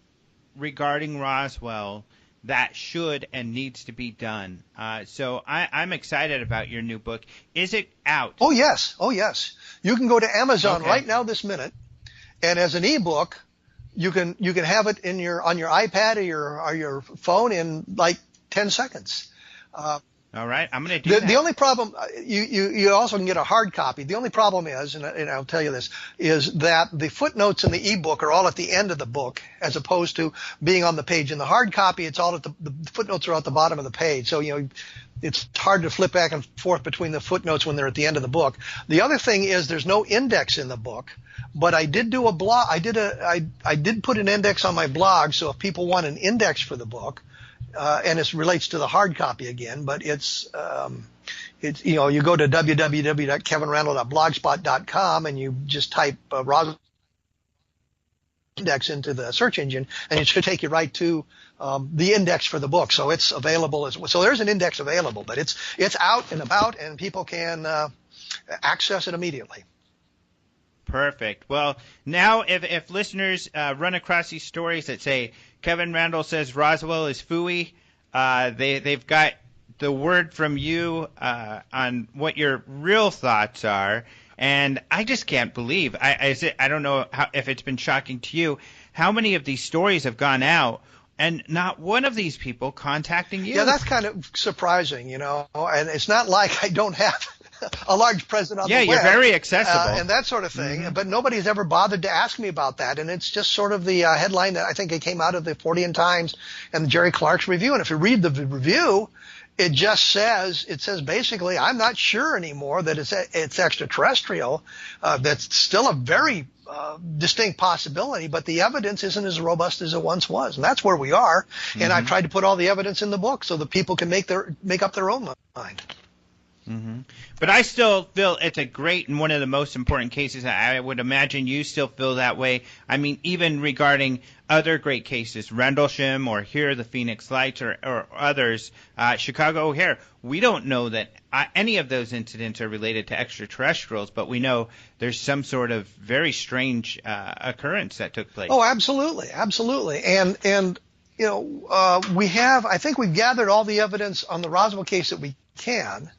regarding Roswell that should and needs to be done. So I'm excited about your new book. Is it out? Oh yes. You can go to Amazon Okay. right now this minute, and as an ebook, you can have it on your iPad or your phone in like 10 seconds. All right, I'm going to do that. The only problem, you also can get a hard copy. The only problem is, and I'll tell you this, is that the footnotes in the ebook are all at the end of the book, as opposed to being on the page. In the hard copy, it's all the footnotes are at the bottom of the page. So, it's hard to flip back and forth between the footnotes when they're at the end of the book. The other thing is there's no index in the book, but I did do a blog. I did put an index on my blog. So if people want an index for the book, and it relates to the hard copy again, but it's you go to www.kevinrandle.blogspot.com and you just type Roswell index into the search engine, and it should take you right to the index for the book. So it's available as well. So there's an index available, but it's out and about, and people can access it immediately. Perfect. Well, now if listeners run across these stories that say Kevin Randle says Roswell is phooey, they've got the word from you on what your real thoughts are. And I just can't believe, I don't know if it's been shocking to you, how many of these stories have gone out and not one of these people contacting you. Yeah, that's kind of surprising, and it's not like I don't have a large presence on the web. Yeah, you're very accessible. And that sort of thing, but nobody's ever bothered to ask me about that, and it's just sort of the headline that I think it came out of the Fortean Times and Jerry Clark's review, and if you read the review, it says basically, I'm not sure anymore that it's extraterrestrial. That's still a very distinct possibility, but the evidence isn't as robust as it once was, and that's where we are. And I've tried to put all the evidence in the book so that people can make up their own mind. Mm-hmm. But I still feel it's a great and one of the most important cases. I would imagine you still feel that way. I mean, even regarding other great cases, Rendlesham or here, the Phoenix Lights or others, Chicago O'Hare, we don't know that any of those incidents are related to extraterrestrials, but we know there's some sort of very strange occurrence that took place. Oh, absolutely. And I think we've gathered all the evidence on the Roswell case that we can.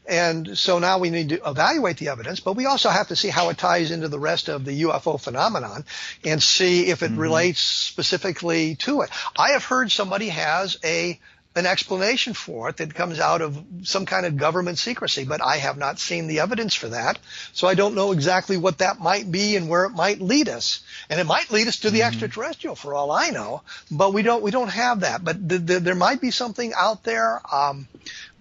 And so now we need to evaluate the evidence, but we also have to see how it ties into the rest of the UFO phenomenon and see if it relates specifically to it. I have heard somebody has an explanation for it that comes out of some kind of government secrecy, but I have not seen the evidence for that. So I don't know exactly what that might be and where it might lead us. And it might lead us to the extraterrestrial for all I know, but we don't have that. But there might be something out there.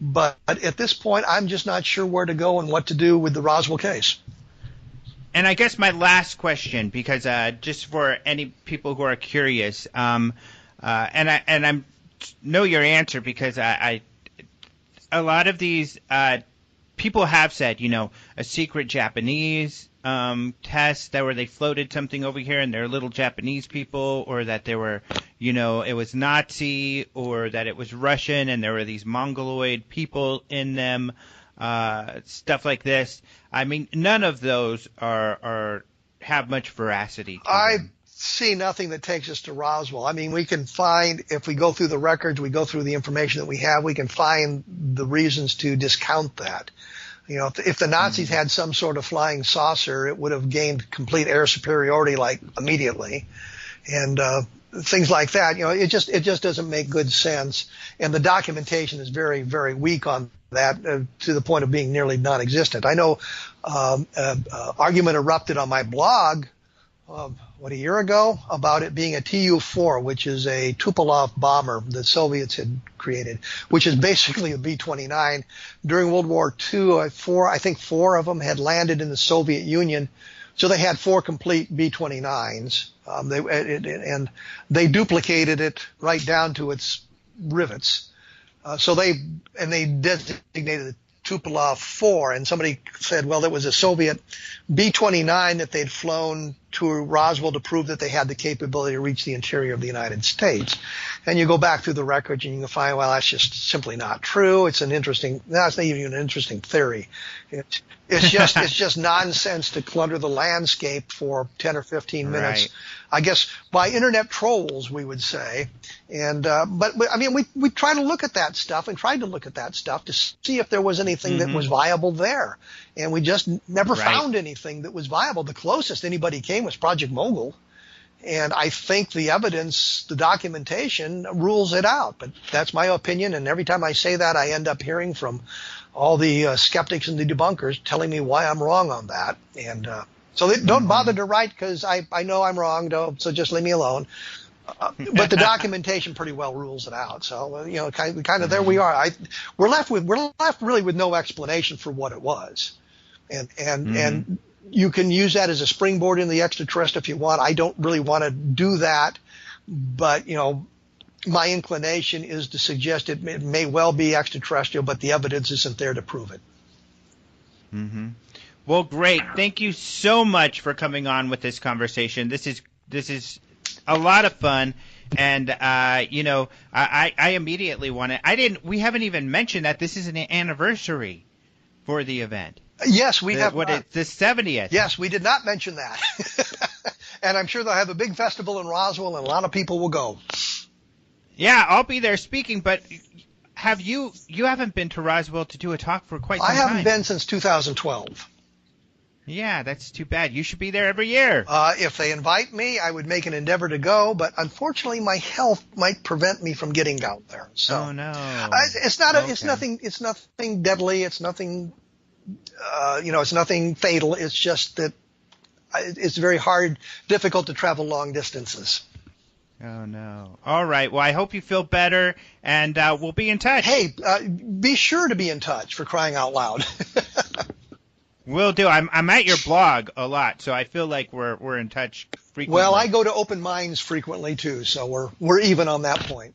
But at this point, I'm just not sure where to go and what to do with the Roswell case. And I guess my last question, because just for any people who are curious, and I know your answer because a lot of these people have said, a secret Japanese test where they floated something over here and they're little Japanese people, or that there were, it was Nazi, or that it was Russian and there were these Mongoloid people in them, stuff like this. I mean, none of those have much veracity to them. See nothing that takes us to Roswell. I mean, we can find, if we go through the records, we go through the information that we have, we can find the reasons to discount that. If the Nazis had some sort of flying saucer, it would have gained complete air superiority immediately. And things like that, it just doesn't make good sense. And the documentation is very, very weak on that, to the point of being nearly non-existent. I know argument erupted on my blog a year ago about it being a Tu-4, which is a Tupolev bomber the Soviets had created, which is basically a B-29. During World War II, I think four of them had landed in the Soviet Union, so they had four complete B-29s. And they duplicated it right down to its rivets. So they designated it Tupolev 4, and somebody said, well, it was a Soviet B-29 that they'd flown to Roswell to prove that they had the capability to reach the interior of the United States. And you go back through the records and you can find, well, that's just simply not true. It's not even an interesting theory. It's just nonsense to clutter the landscape for 10 or 15 minutes. Right. I guess by internet trolls, we would say. And, but I mean, we try to look at that stuff and tried to look at that stuff to see if there was anything that was viable there. And we just never found anything that was viable. The closest anybody came was Project Mogul. And I think the evidence, the documentation rules it out. But that's my opinion. And every time I say that, I end up hearing from all the skeptics and the debunkers telling me why I'm wrong on that. And so they don't bother to write because I know I'm wrong, so just leave me alone. But the documentation pretty well rules it out. So, you know, kind of there we are. We're left really with no explanation for what it was. And you can use that as a springboard in the extraterrestrial if you want. I don't really want to do that, but you know, my inclination is to suggest it may well be extraterrestrial, but the evidence isn't there to prove it. Mm-hmm. Well, great. Thank you so much for coming on with this conversation. This is a lot of fun. And, you know, I immediately want to, we haven't even mentioned that this is an anniversary for the event. Yes, we have. It's the 70th. Yes, we did not mention that. And I'm sure they'll have a big festival in Roswell and a lot of people will go. Yeah, I'll be there speaking, but you haven't been to Roswell to do a talk for quite some time. I haven't been since 2012. Yeah, that's too bad. You should be there every year. If they invite me, I would make an endeavor to go, but unfortunately my health might prevent me from getting down there. So, oh no. It's nothing deadly. It's nothing, it's nothing fatal. It's just that it's very difficult to travel long distances. Oh, no. All right. Well, I hope you feel better, and we'll be in touch. Hey, be sure to be in touch, for crying out loud. Will do. I'm at your blog a lot, so I feel like we're in touch frequently. Well, I go to open minds frequently, too, so we're even on that point.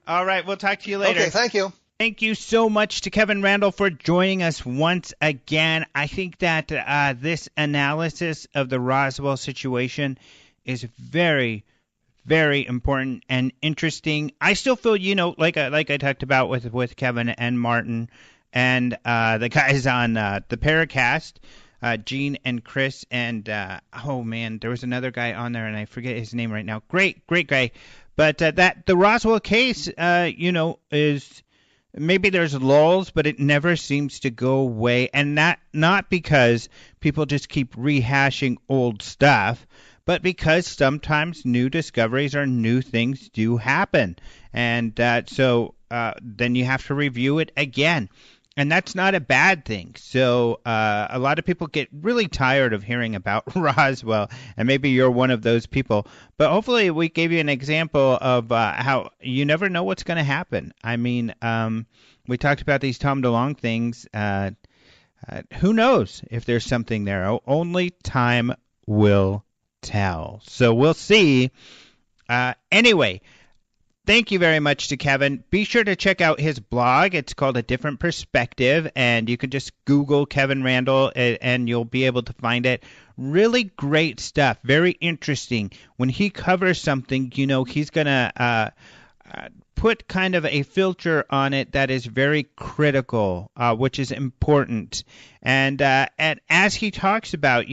All right. We'll talk to you later. Okay, thank you. Thank you so much to Kevin Randle for joining us once again. I think that this analysis of the Roswell situation is very, very important and interesting. I still feel, like I talked about with Kevin and Martin and the guys on the Paracast, Gene and Chris, and oh man, there was another guy on there and I forget his name right now. Great guy. But that the Roswell case, is maybe there's lulls, but it never seems to go away, and not because people just keep rehashing old stuff, but because sometimes new discoveries or new things do happen. And so then you have to review it again. And that's not a bad thing. So a lot of people get really tired of hearing about Roswell, and maybe you're one of those people. But hopefully we gave you an example of how you never know what's going to happen. I mean, we talked about these Tom DeLonge things. Who knows if there's something there? Only time will tell. So we'll see. Anyway, thank you very much to Kevin. Be sure to check out his blog. It's called A Different Perspective, and you can just Google Kevin Randle, and you'll be able to find it. Really great stuff. Very interesting. When he covers something, he's going to put kind of a filter on it that is very critical, which is important. And as he talks about,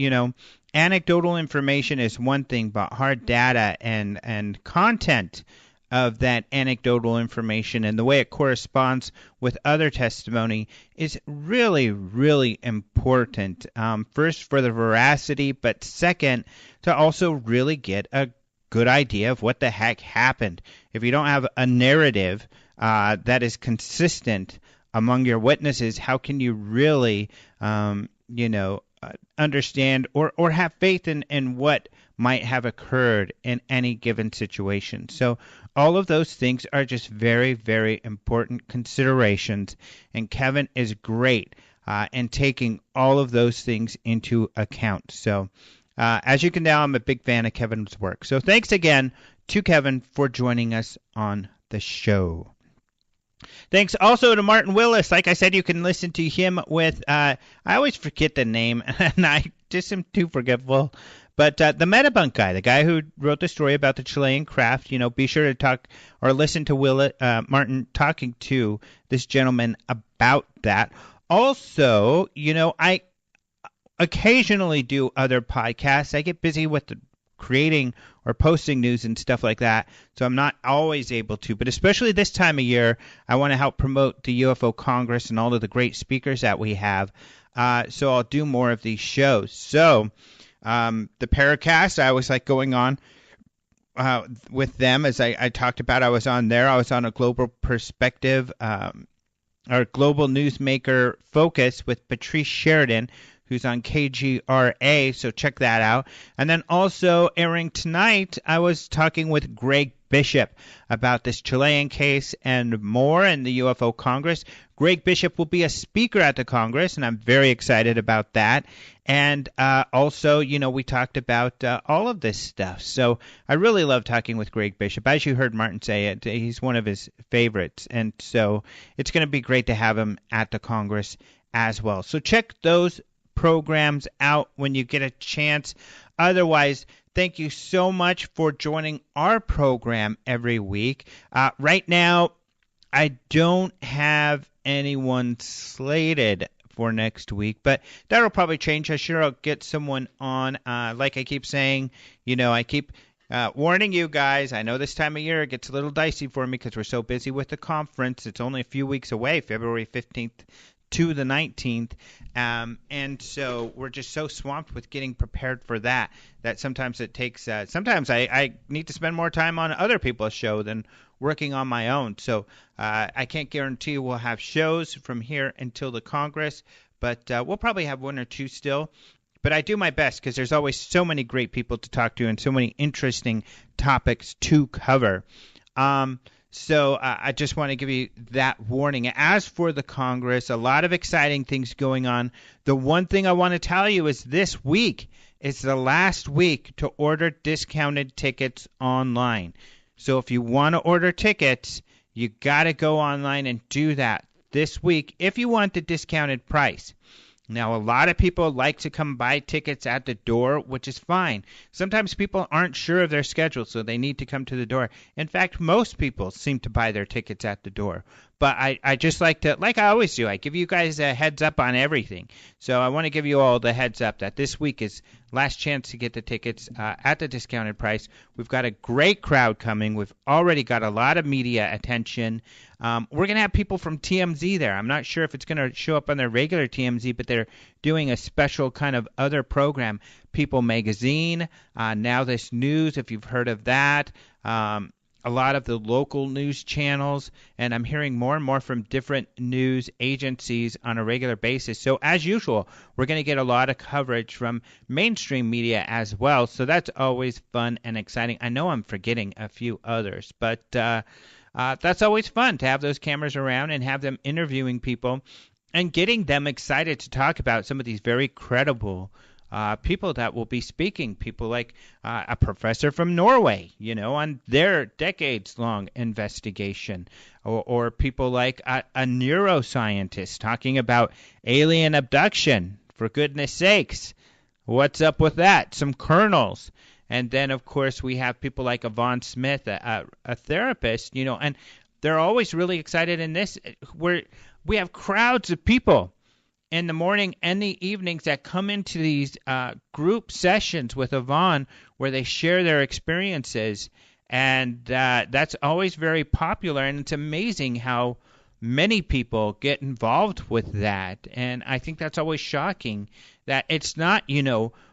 anecdotal information is one thing, but hard data and content of that anecdotal information and the way it corresponds with other testimony is really, really important. First, for the veracity, but second, to also really get a good idea of what the heck happened. If you don't have a narrative that is consistent among your witnesses, how can you really, understand or have faith in what might have occurred in any given situation? So all of those things are just very, very important considerations, and Kevin is great in taking all of those things into account. So as you can tell, I'm a big fan of Kevin's work. So thanks again to Kevin for joining us on the show. Thanks also to Martin Willis. Like I said, you can listen to him with, I always forget the name, and I just am too forgetful. But the Metabunk guy, the guy who wrote the story about the Chilean craft, be sure to talk or listen to Martin talking to this gentleman about that. Also, I occasionally do other podcasts. I get busy with creating or posting news and stuff like that, so I'm not always able to. But especially this time of year, I want to help promote the UFO Congress and all of the great speakers that we have. So I'll do more of these shows. So the Paracast, I always like going on with them. As I talked about, I was on there. I was on a Global Perspective, or Global Newsmaker Focus with Patrice Sheridan, who's on KGRA, so check that out. And then also airing tonight, I was talking with Greg Bishop about this Chilean case and more in the UFO Congress. Greg Bishop will be a speaker at the Congress, and I'm very excited about that. And also, we talked about all of this stuff. So I really love talking with Greg Bishop. As you heard Martin say, he's one of his favorites. And so it's going to be great to have him at the Congress as well. So check those programs out when you get a chance. Otherwise, thank you so much for joining our program every week. Right now, I don't have anyone slated for next week, but that'll probably change. I'm sure I'll get someone on. Like I keep saying, I keep warning you guys. I know this time of year it gets a little dicey for me because we're so busy with the conference. It's only a few weeks away, February 15th to the 19th, and so we're just so swamped with getting prepared for that sometimes it takes sometimes I need to spend more time on other people's show than working on my own. So I can't guarantee we'll have shows from here until the Congress, but we'll probably have one or two still. But I do my best because there's always so many great people to talk to and so many interesting topics to cover. So I just want to give you that warning. As for the Congress, a lot of exciting things going on. The one thing I want to tell you is this week is the last week to order discounted tickets online. So if you want to order tickets, you got to go online and do that this week if you want the discounted price. Now, a lot of people like to come buy tickets at the door, which is fine. Sometimes people aren't sure of their schedule, so they need to come to the door. In fact, most people seem to buy their tickets at the door. But I just like to, like I always do, I give you guys a heads up on everything. So I want to give you all the heads up that this week is last chance to get the tickets at the discounted price. We've got a great crowd coming. We've already got a lot of media attention. We're going to have people from TMZ there. I'm not sure if it's going to show up on their regular TMZ, but they're doing a special kind of other program. People Magazine, Now This News, if you've heard of that. A lot of the local news channels, and I'm hearing more and more from different news agencies on a regular basis. So as usual, we're going to get a lot of coverage from mainstream media as well. So that's always fun and exciting. I know I'm forgetting a few others, but that's always fun to have those cameras around and have them interviewing people and getting them excited to talk about some of these very credible people that will be speaking, people like a professor from Norway, on their decades-long investigation, or people like a neuroscientist talking about alien abduction, for goodness sakes. What's up with that? Some colonels. And then, of course, we have people like Yvonne Smith, a therapist, and they're always really excited in this. We have crowds of people in the morning and the evenings that come into these group sessions with Yvonne where they share their experiences. And that's always very popular. And it's amazing how many people get involved with that. And I think that's always shocking that it's not,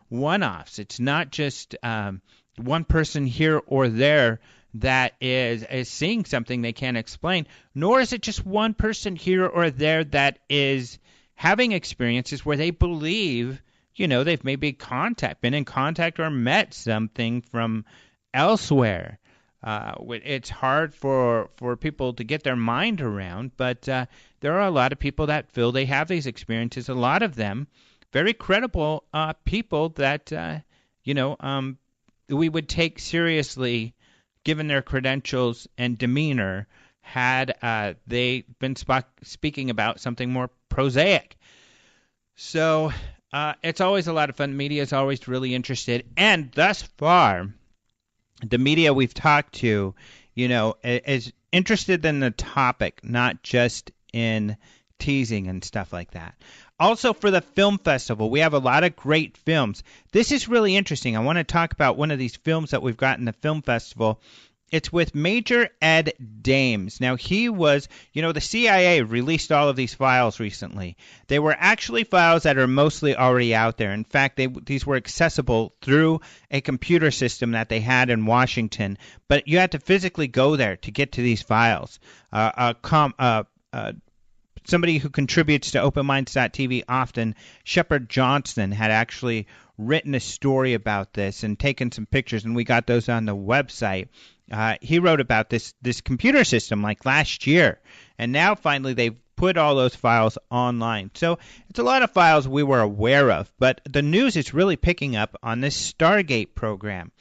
one-offs. It's not just one person here or there that is seeing something they can't explain, nor is it just one person here or there that is having experiences where they believe, they've maybe been in contact or met something from elsewhere. It's hard for people to get their mind around, but there are a lot of people that feel they have these experiences, a lot of them very credible people that, we would take seriously given their credentials and demeanor had they been speaking about something more prosaic. So It's always a lot of fun. The media is always really interested. And thus far, the media we've talked to, is interested in the topic, not just in teasing and stuff like that. Also, for the film festival, we have a lot of great films. This is really interesting. I want to talk about one of these films that we've got in the film festival. It's with Major Ed Dames. Now, he was, the CIA released all of these files recently. They were actually files that are mostly already out there. In fact, these were accessible through a computer system that they had in Washington, but you had to physically go there to get to these files. Somebody who contributes to OpenMinds.tv often, Shepard Johnson, had actually written a story about this and taken some pictures, and we got those on the website. He wrote about this computer system like last year, and now finally they've put all those files online. So it's a lot of files we were aware of, but the news is really picking up on this Stargate program.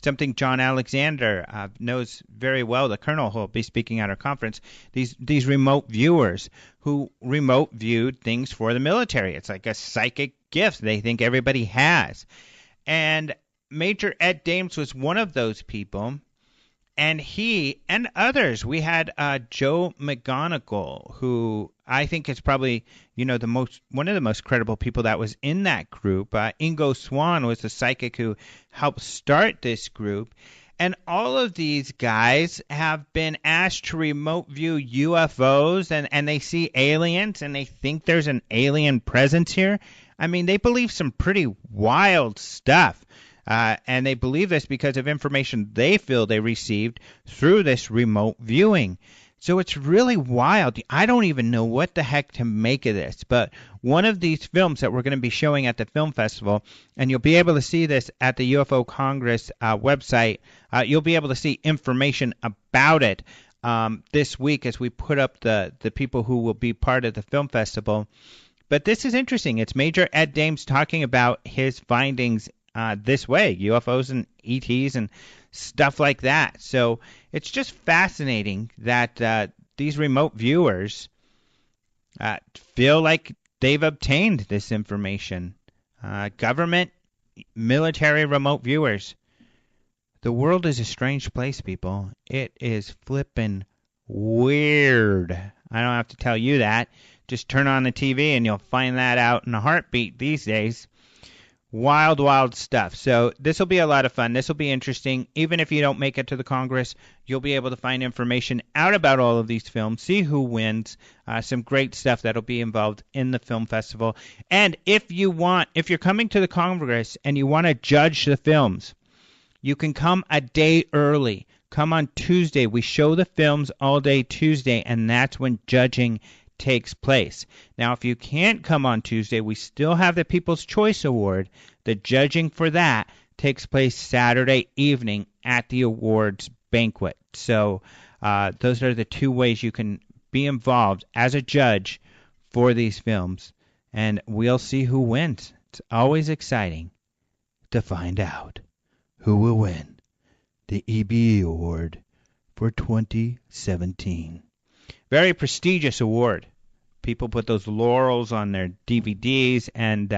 Something John Alexander knows very well, the colonel who will be speaking at our conference, these remote viewers who remote viewed things for the military. It's like a psychic gift they think everybody has. And Major Ed Dames was one of those people. And he and others, we had Joe McGonigal, who I think is probably, one of the most credible people that was in that group. Ingo Swann was the psychic who helped start this group. And all of these guys have been asked to remote view UFOs, and they see aliens, and they think there's an alien presence here. I mean, they believe some pretty wild stuff. And they believe this because of information they feel they received through this remote viewing. So it's really wild. I don't even know what the heck to make of this. But one of these films that we're going to be showing at the film festival, and you'll be able to see this at the UFO Congress website, you'll be able to see information about it this week as we put up the people who will be part of the film festival. But this is interesting. It's Major Ed Dames talking about his findings this way, UFOs and ETs and stuff like that. So it's just fascinating that these remote viewers feel like they've obtained this information. Government, military remote viewers. The world is a strange place, people. It is flippin' weird. I don't have to tell you that. Just turn on the TV and you'll find that out in a heartbeat these days. Wild, wild stuff. So this will be a lot of fun. This will be interesting. Even if you don't make it to the Congress, you'll be able to find information out about all of these films, see who wins, some great stuff that'll be involved in the film festival. And if you're coming to the Congress and you want to judge the films, you can come a day early. Come on Tuesday. We show the films all day Tuesday, and that's when judging takes place. Now, if you can't come on Tuesday, we still have the People's Choice Award. The judging for that takes place Saturday evening at the awards banquet. So those are the two ways you can be involved as a judge for these films, and we'll see who wins. It's always exciting to find out who will win the EBE Award for 2017. Very prestigious award. People put those laurels on their DVDs, and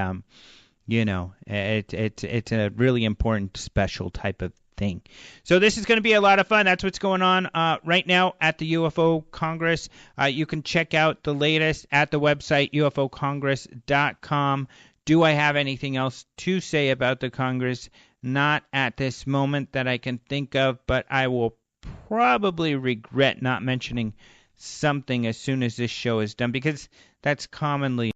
it's a really important, special type of thing. So this is going to be a lot of fun. That's what's going on right now at the UFO Congress. You can check out the latest at the website ufocongress.com. Do I have anything else to say about the Congress? Not at this moment that I can think of, but I will probably regret not mentioning something as soon as this show is done, because that's commonly